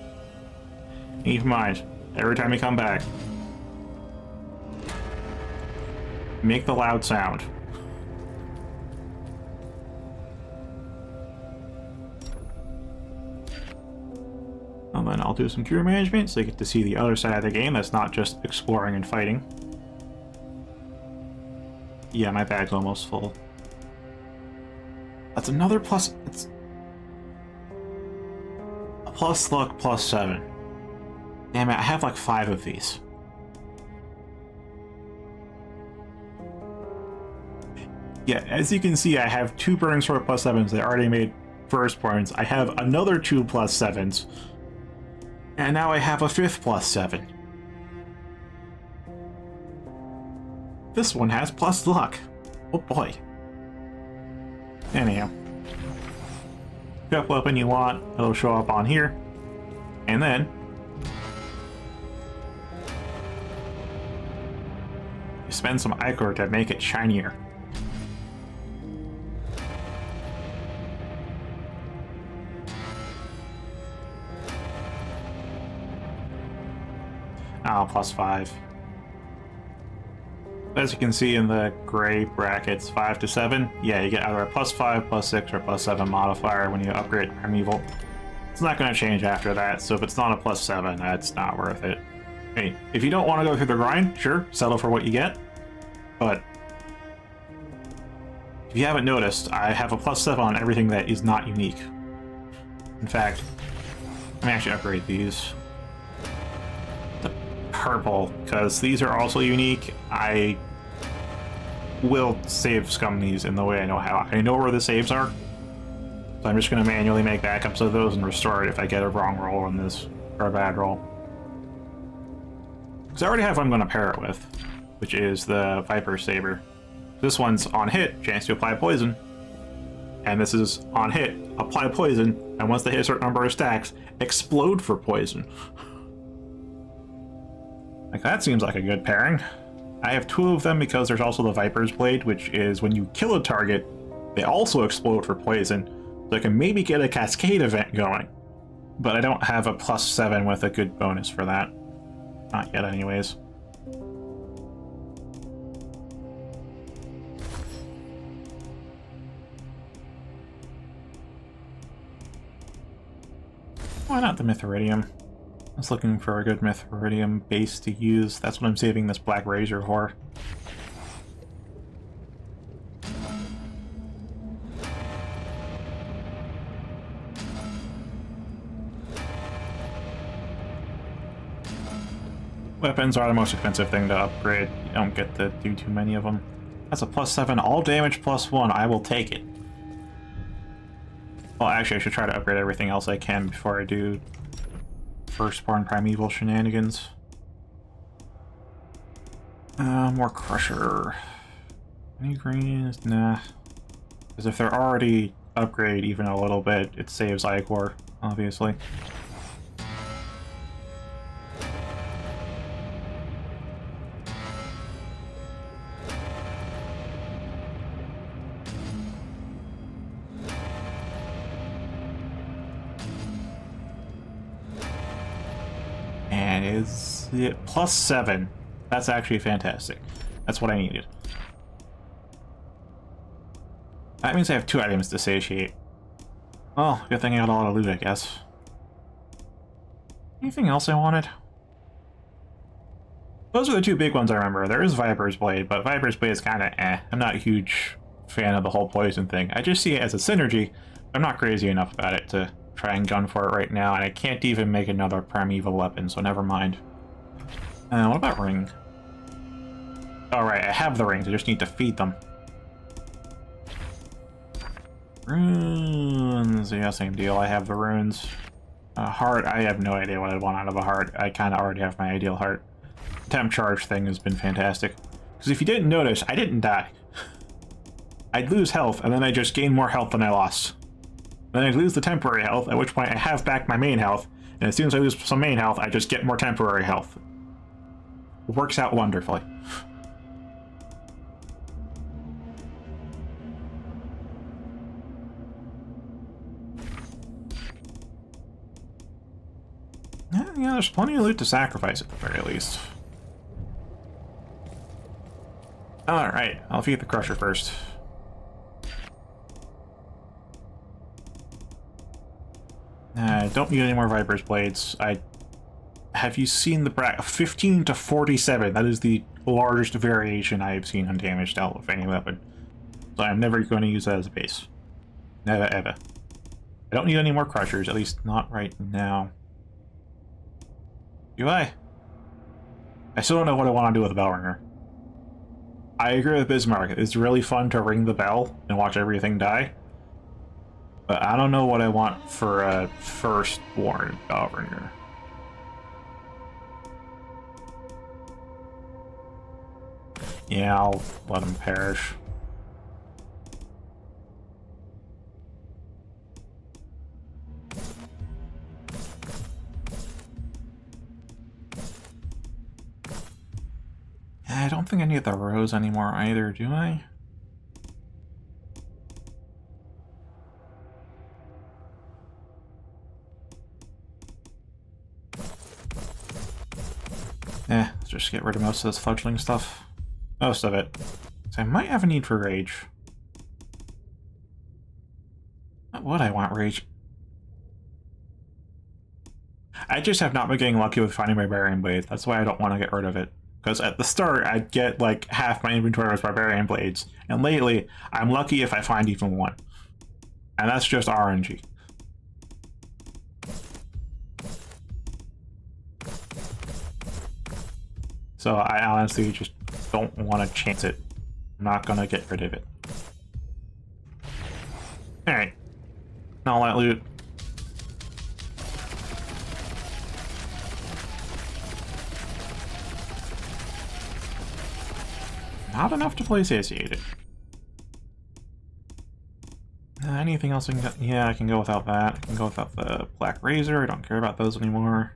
Speaker 1: Keep in mind, every time you come back, make the loud sound. And then I'll do some gear management so you get to see the other side of the game that's not just exploring and fighting. Yeah, my bag's almost full. That's another plus... It's a plus luck plus 7. Damn it, I have like 5 of these. Yeah, as you can see, I have 2 Burning Sword plus 7s that already made first points. I have another 2 plus 7s. And now I have a 5th plus 7. This one has plus luck. Oh boy. Anyhow. Pick up weapon you want, it'll show up on here. And then you spend some ichor to make it shinier. Oh, plus 5. As you can see in the gray brackets, 5 to 7, yeah, you get either a plus 5, plus 6, or plus 7 modifier when you upgrade Primeval. It's not going to change after that, so if it's not a plus 7, that's not worth it. Hey, if you don't want to go through the grind, sure, settle for what you get. But if you haven't noticed, I have a plus 7 on everything that is not unique. In fact, let me actually upgrade these. Purple, because these are also unique. I will save scum these in the way I know how. I know where the saves are, so I'm just going to manually make backups of those and restore it if I get a wrong roll on this, or a bad roll. Because I already have what I'm going to pair it with. which is the Viper Saber. This one's on hit, chance to apply poison. And this is on hit, apply poison, and once they hit a certain number of stacks, explode for poison. Like, that seems like a good pairing. I have 2 of them because there's also the Viper's Blade, which is when you kill a target, they also explode for poison, so I can maybe get a cascade event going. But I don't have a +7 with a good bonus for that. Not yet, anyways. Why not the Mithridium? I was looking for a good Mithridium base to use. That's what I'm saving this Black Razor for. Weapons are the most expensive thing to upgrade. You don't get to do too many of them. That's a +7, all damage +1. I will take it. Well, actually, I should try to upgrade everything else I can before I do Firstborn Primeval shenanigans. More Crusher. Any greens? Nah. Because if they're already upgrade even a little bit, it saves Ichor, obviously. And is it +7? That's actually fantastic. That's what I needed. That means I have 2 items to satiate. Well, good thing I got a lot of loot, I guess. Anything else I wanted? Those are the 2 big ones I remember. There is Viper's Blade, but Viper's Blade is kind of eh. I'm not a huge fan of the whole poison thing. I just see it as a synergy. I'm not crazy enough about it to try and gun for it right now, and I can't even make another primeval weapon, so never mind. What about ring? Alright, I have the rings, I just need to feed them. Runes, yeah, same deal, I have the runes. Heart, I have no idea what I want out of a heart. I kind of already have my ideal heart. Temp charge thing has been fantastic. Because if you didn't notice, I didn't die. I'd lose health, and then I just gain more health than I lost. Then I lose the temporary health, at which point I have back my main health, and as soon as I lose some main health, I just get more temporary health. It works out wonderfully. Yeah, there's plenty of loot to sacrifice at the very least. Alright, I'll feed the Crusher first. I don't need any more Viper's Blades. Have you seen the bracket? 15 to 47. That is the largest variation I have seen on damage dealt with any weapon. So I'm never going to use that as a base. Never ever. I don't need any more Crushers, at least not right now. Do I? I still don't know what I want to do with the bell ringer. I agree with Bismarck. It's really fun to ring the bell and watch everything die. But I don't know what I want for a firstborn bell ringer. Yeah, I'll let him perish. I don't think I need the rose anymore either, do I? Let's just get rid of most of this fledgling stuff. Most of it. So I might have a need for rage. What would I want rage? I just have not been getting lucky with finding Barbarian Blades. That's why I don't want to get rid of it. Because at the start, I'd get like half my inventory was Barbarian Blades. And lately, I'm lucky if I find even one. And that's just RNG. So I honestly just don't want to chance it. I'm not going to get rid of it. Alright. All that loot. Not enough to fully satiate it. Anything else I can go? Yeah, I can go without that. I can go without the Black Razor. I don't care about those anymore.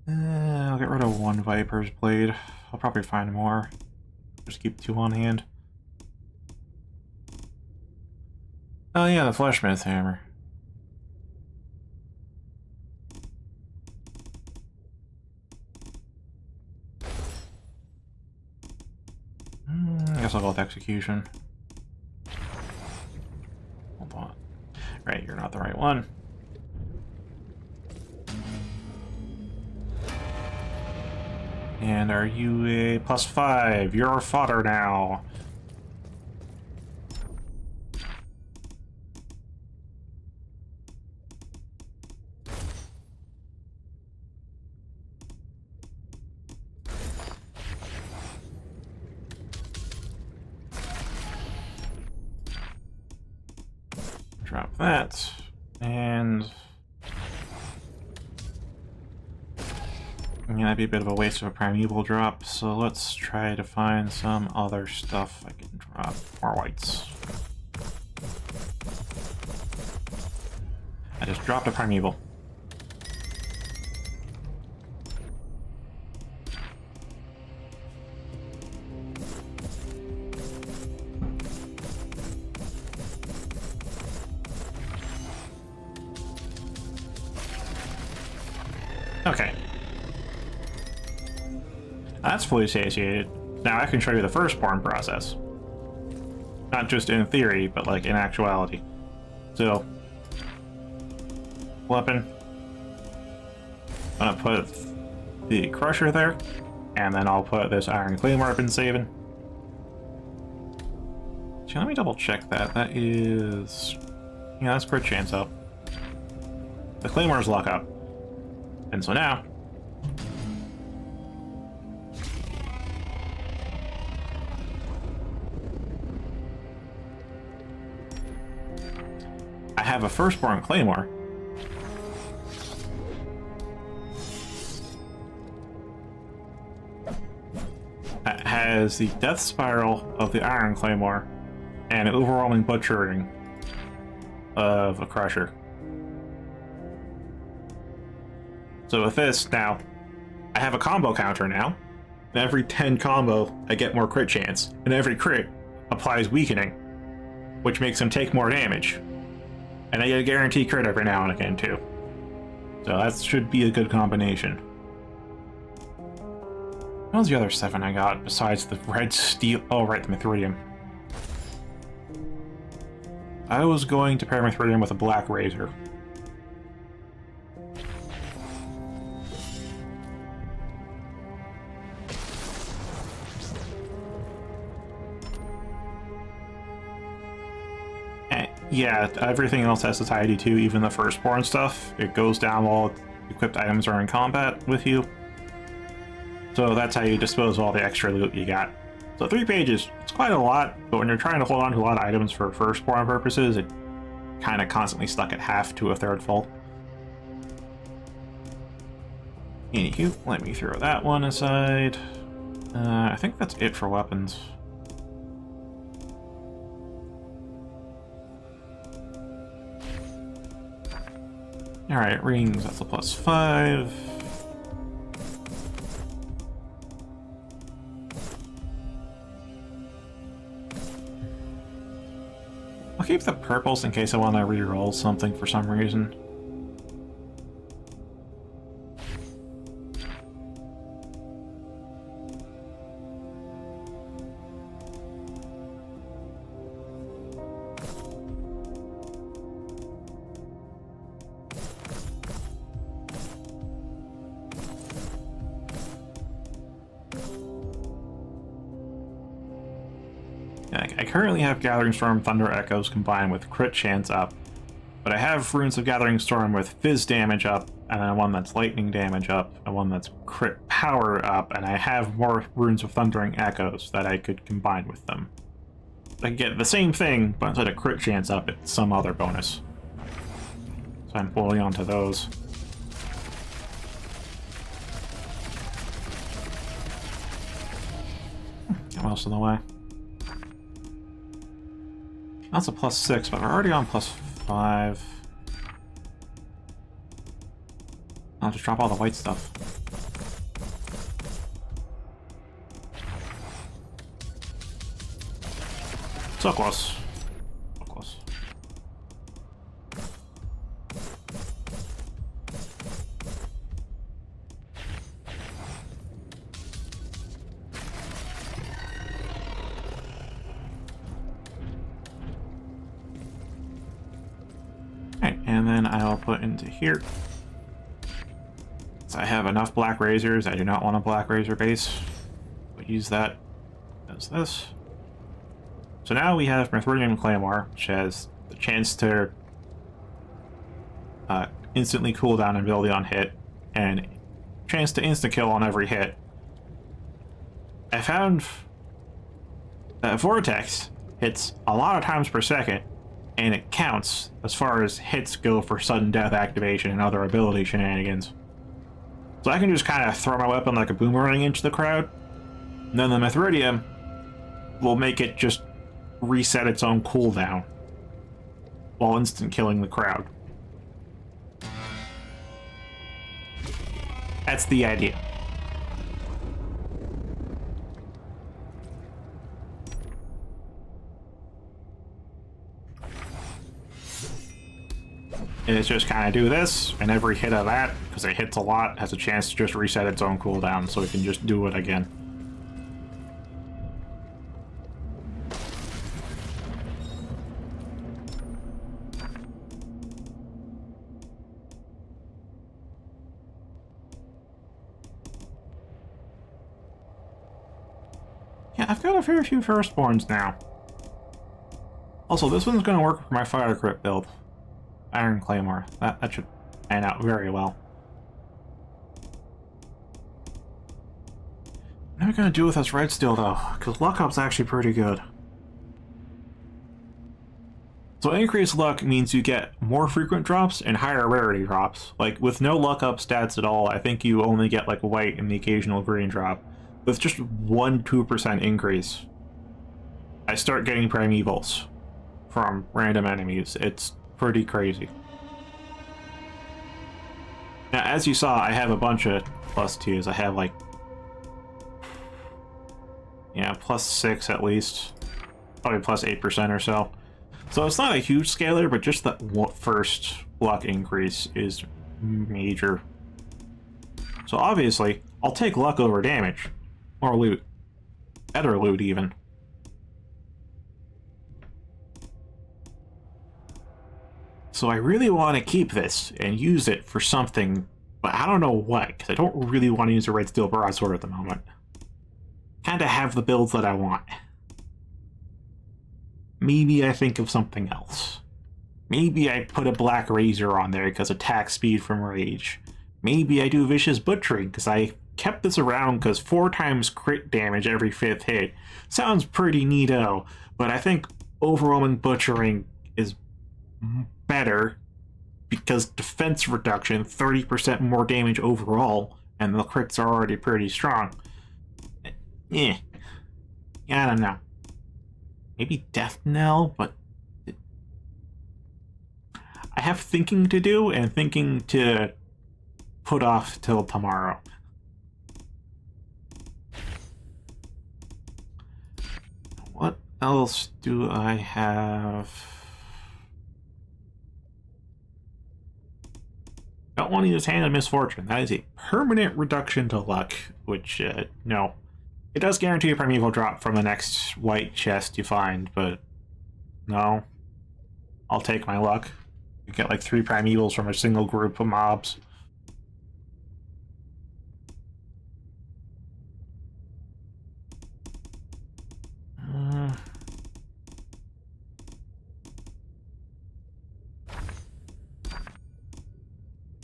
Speaker 1: I'll get rid of one Viper's Blade. I'll probably find more. Just keep 2 on hand. Oh yeah, the Fleshmith Hammer. I guess I'll go with Execution. Hold on. Right, you're not the right one. And are you a +5? You're a fodder now. Drop that. And yeah, that'd be a bit of a waste of a primeval drop, so let's try to find some other stuff I can drop. More whites. I just dropped a primeval. Okay. That's fully satiated. Now I can show you the firstborn process. Not just in theory, but like in actuality. So, weapon. I'm gonna put the crusher there, and then I'll put this iron claymore I've been saving. So let me double check that. That is, yeah, that's crit chance up. The claymores lock up, and so now. I have a firstborn claymore. That has the death spiral of the iron claymore and an overwhelming butchering of a crusher. So with this now, I have a combo counter now. And every 10 combo, I get more crit chance, and every crit applies weakening, which makes him take more damage. And I get a guaranteed crit every now and again, too. So that should be a good combination. What was the other 7 I got, besides the red steel? Oh, right, the Mithridium. I was going to pair Mithridium with a Black Razor. Yeah, everything else has society too, even the firstborn stuff. It goes down while equipped items are in combat with you. So that's how you dispose of all the extra loot you got. So 3 pages, it's quite a lot, but when you're trying to hold on to a lot of items for firstborn purposes, it kind of constantly stuck at half to a third full. Anywho, let me throw that one aside. I think that's it for weapons. Alright, rings, that's a +5. I'll keep the purples in case I want to reroll something for some reason. I currently have Gathering Storm Thunder Echoes combined with crit chance up, but I have runes of Gathering Storm with fizz damage up, and then one that's lightning damage up, and one that's crit power up, and I have more runes of Thundering Echoes that I could combine with them. I get the same thing, but instead of crit chance up, it's some other bonus. So I'm holding on to those. Get most of the way. That's a +6, but we're already on +5. I'll just drop all the white stuff. So close. So close. Okay, and then I'll put into here. So I have enough black razors. I do not want a black razor base. We'll use that as this. So now we have Mithridium Claymore, which has the chance to instantly cool down ability on hit, and chance to insta-kill on every hit. I found that Vortex hits a lot of times per second, and it counts as far as hits go for sudden death activation and other ability shenanigans. So I can just kind of throw my weapon like a boomerang into the crowd, and then the Mithridium will make it just reset its own cooldown while instant killing the crowd. That's the idea. And it's just kind of do this, and every hit of that, because it hits a lot, has a chance to just reset its own cooldown, so it can just do it again. Yeah, I've got a fair few firstborns now. Also, this one's going to work for my fire crit build. Iron Claymore. That should pan out very well. What am I going to do with this red steel, though? Because luck up's actually pretty good. So increased luck means you get more frequent drops and higher rarity drops. Like, with no luck up stats at all, I think you only get, like, white and the occasional green drop. With just 1-2% increase, I start getting primevals from random enemies. It's pretty crazy. Now, as you saw, I have a bunch of +2s. I have, like, yeah, +6 at least. Probably +8% or so. So it's not a huge scalar, but just that first luck increase is major. So obviously, I'll take luck over damage. Or loot. Better loot, even. So I really want to keep this and use it for something, but I don't know what, because I don't really want to use a red steel broadsword at the moment. Kind of have the builds that I want. Maybe I think of something else. Maybe I put a black razor on there because attack speed from rage. Maybe I do vicious butchering because I kept this around because 4 times crit damage every 5th hit sounds pretty neato, but I think overwhelming butchering is better because defense reduction, 30% more damage overall, and the crits are already pretty strong. Yeah, I don't know. Maybe Death Knell, but I have thinking to do and thinking to put off till tomorrow. What else do I have? Don't want to use Hand of Misfortune. That is a permanent reduction to luck, which, no. It does guarantee a primeval drop from the next white chest you find, but no. I'll take my luck. You get like 3 primevals from a single group of mobs.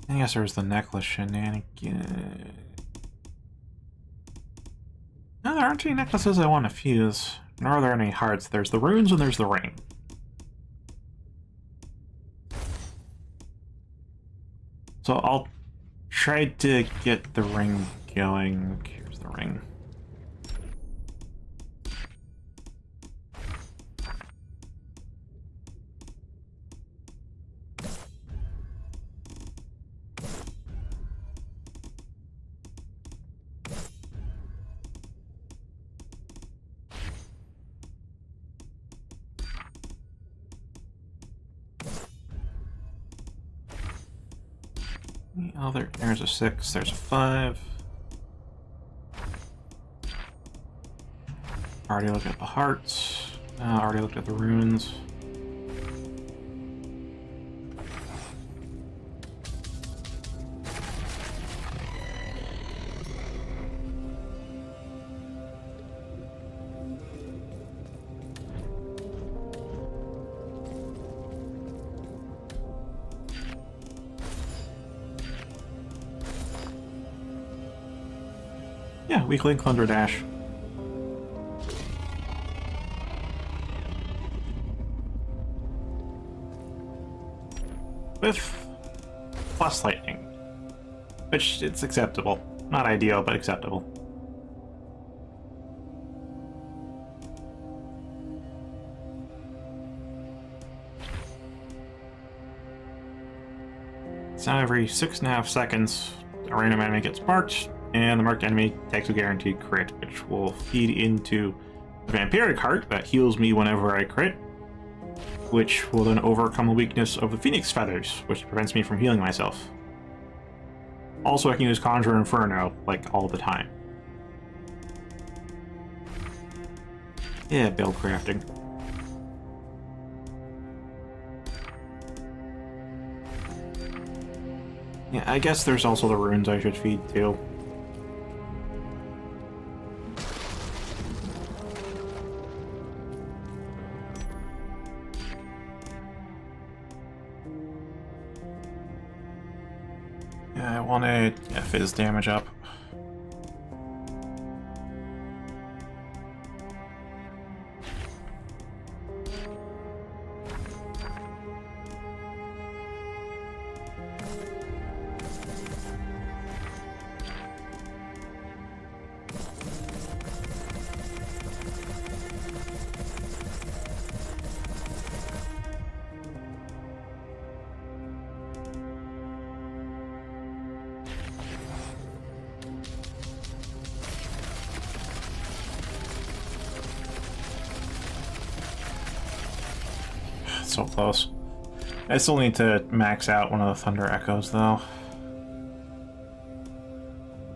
Speaker 1: I guess there's the necklace shenanigan. No, there aren't any necklaces I want to fuse, nor are there any hearts. There's the runes and there's the ring. So I'll try to get the ring going. Here's the ring. Oh, there's a 6, there's a 5. Already looked at the hearts. Already looked at the runes. Yeah, weakling Plunder Dash. With plus lightning, which it's acceptable. Not ideal, but acceptable. So now every 6.5 seconds, a random enemy gets marked, and the marked enemy takes a guaranteed crit, which will feed into a vampiric heart that heals me whenever I crit, which will then overcome the weakness of the Phoenix Feathers, which prevents me from healing myself. Also, I can use Conjure Inferno, like, all the time. Yeah, build crafting. Yeah, I guess there's also the runes I should feed, too. I want to fizz damage up. So close. I still need to max out one of the Thunder Echoes, though.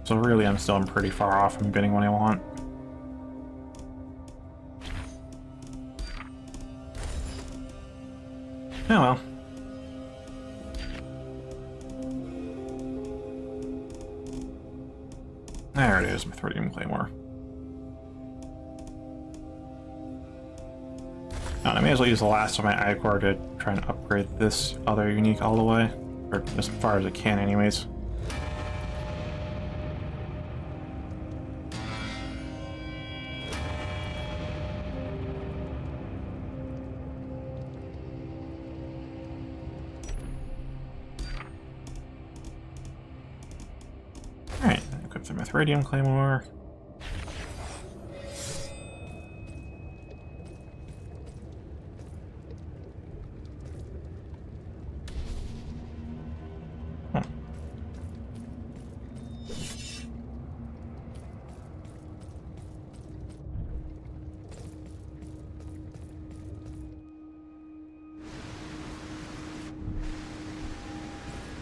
Speaker 1: So really, I'm still pretty far off from getting what I want. Oh well. There it is, Mithridium Claymore. I may as well use the last of my Ichor to try and upgrade this other unique all the way. Or as far as I can, anyways. Alright, equip the Mithridium Claymore.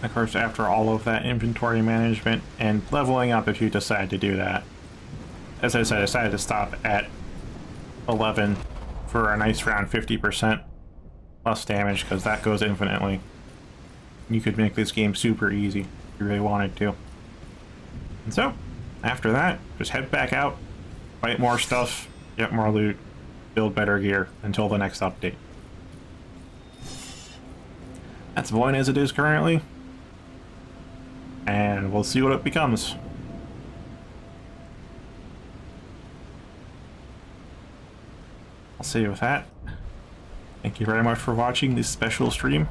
Speaker 1: Of course, after all of that inventory management and leveling up, if you decide to do that. As I said, I decided to stop at 11 for a nice round 50% plus damage, because that goes infinitely. You could make this game super easy if you really wanted to. And so, after that, just head back out, fight more stuff, get more loot, build better gear until the next update. That's VOIN as it is currently. And we'll see what it becomes. I'll see you with that. Thank you very much for watching this special stream.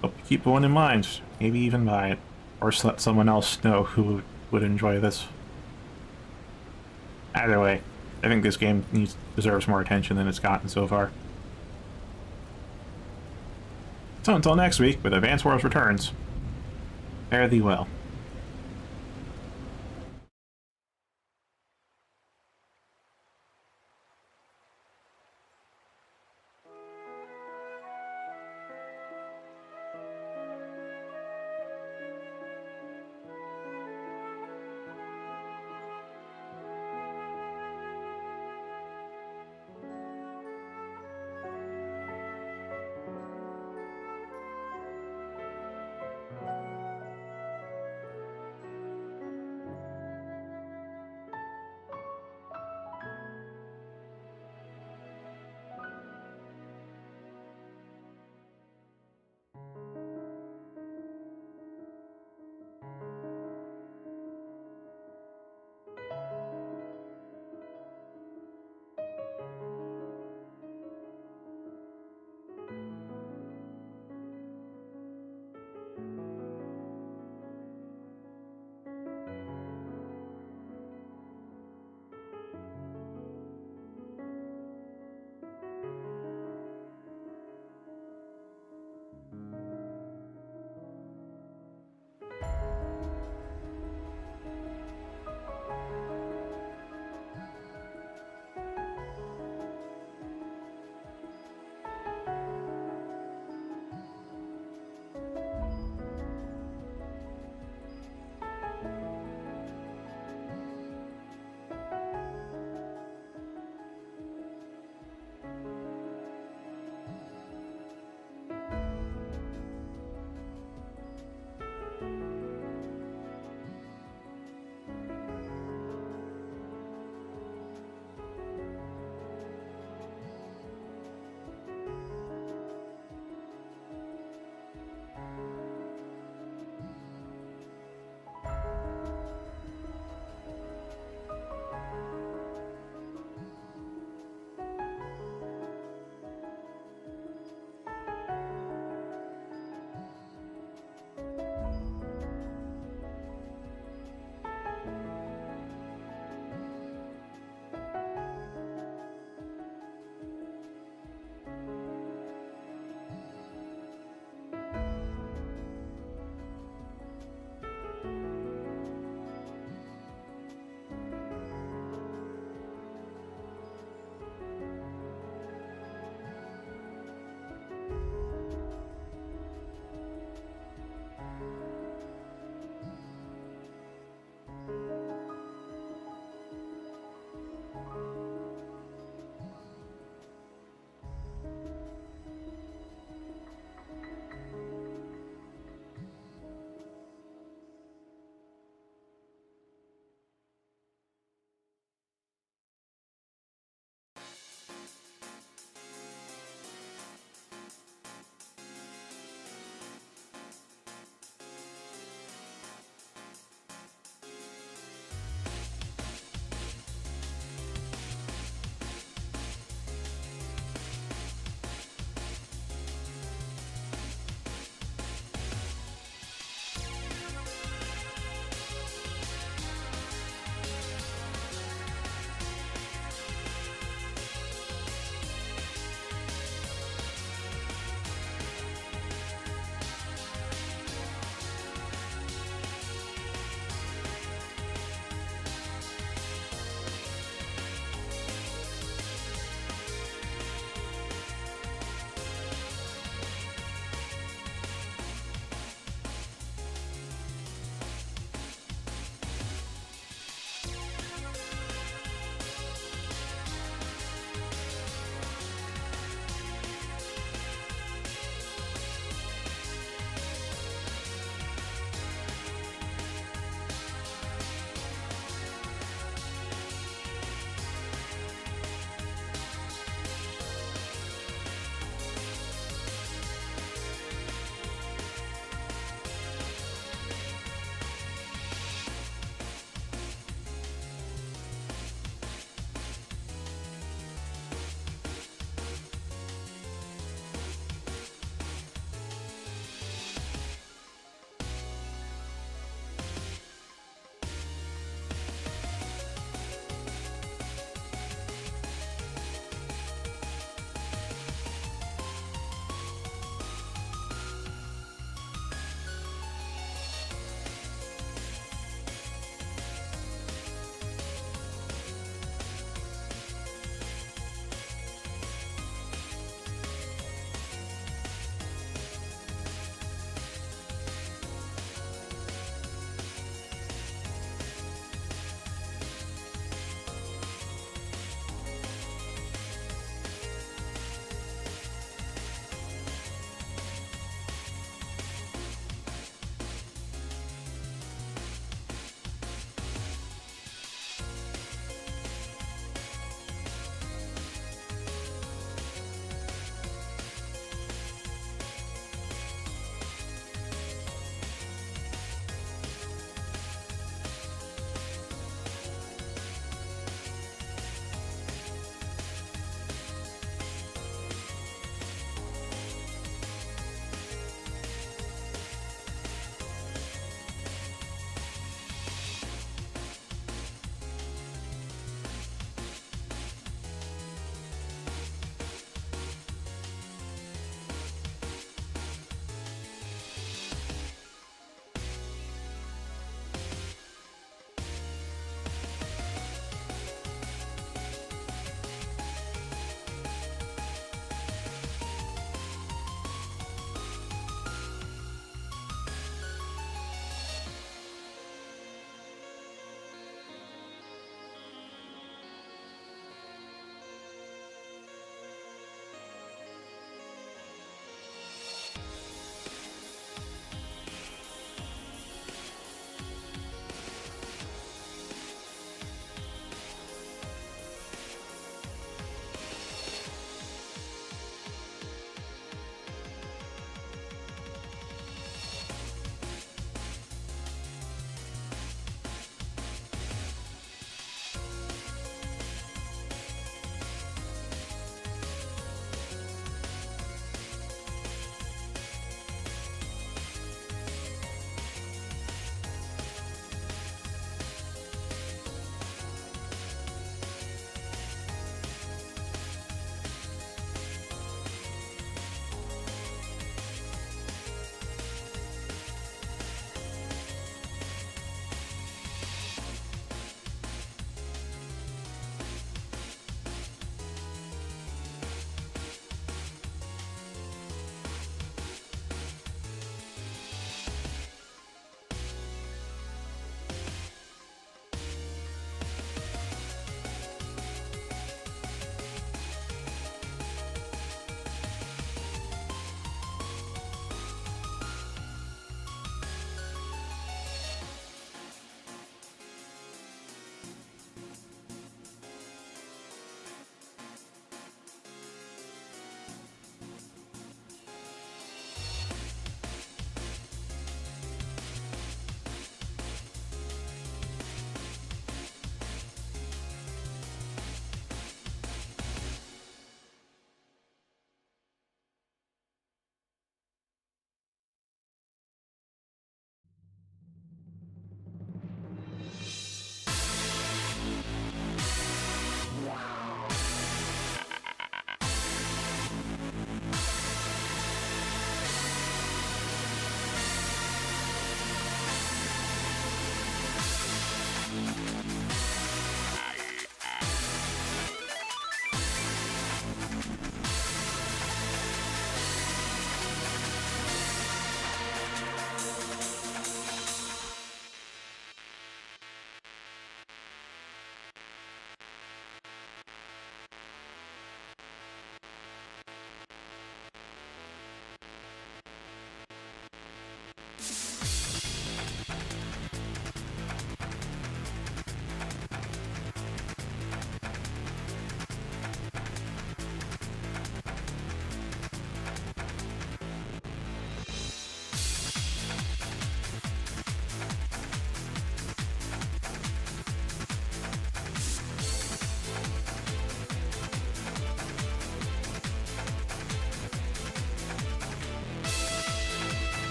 Speaker 1: Hope you keep one in mind. Maybe even buy it. Or let someone else know who would enjoy this. Either way, I think this game deserves more attention than it's gotten so far. So until next week, with Advance Wars returns, fare thee well.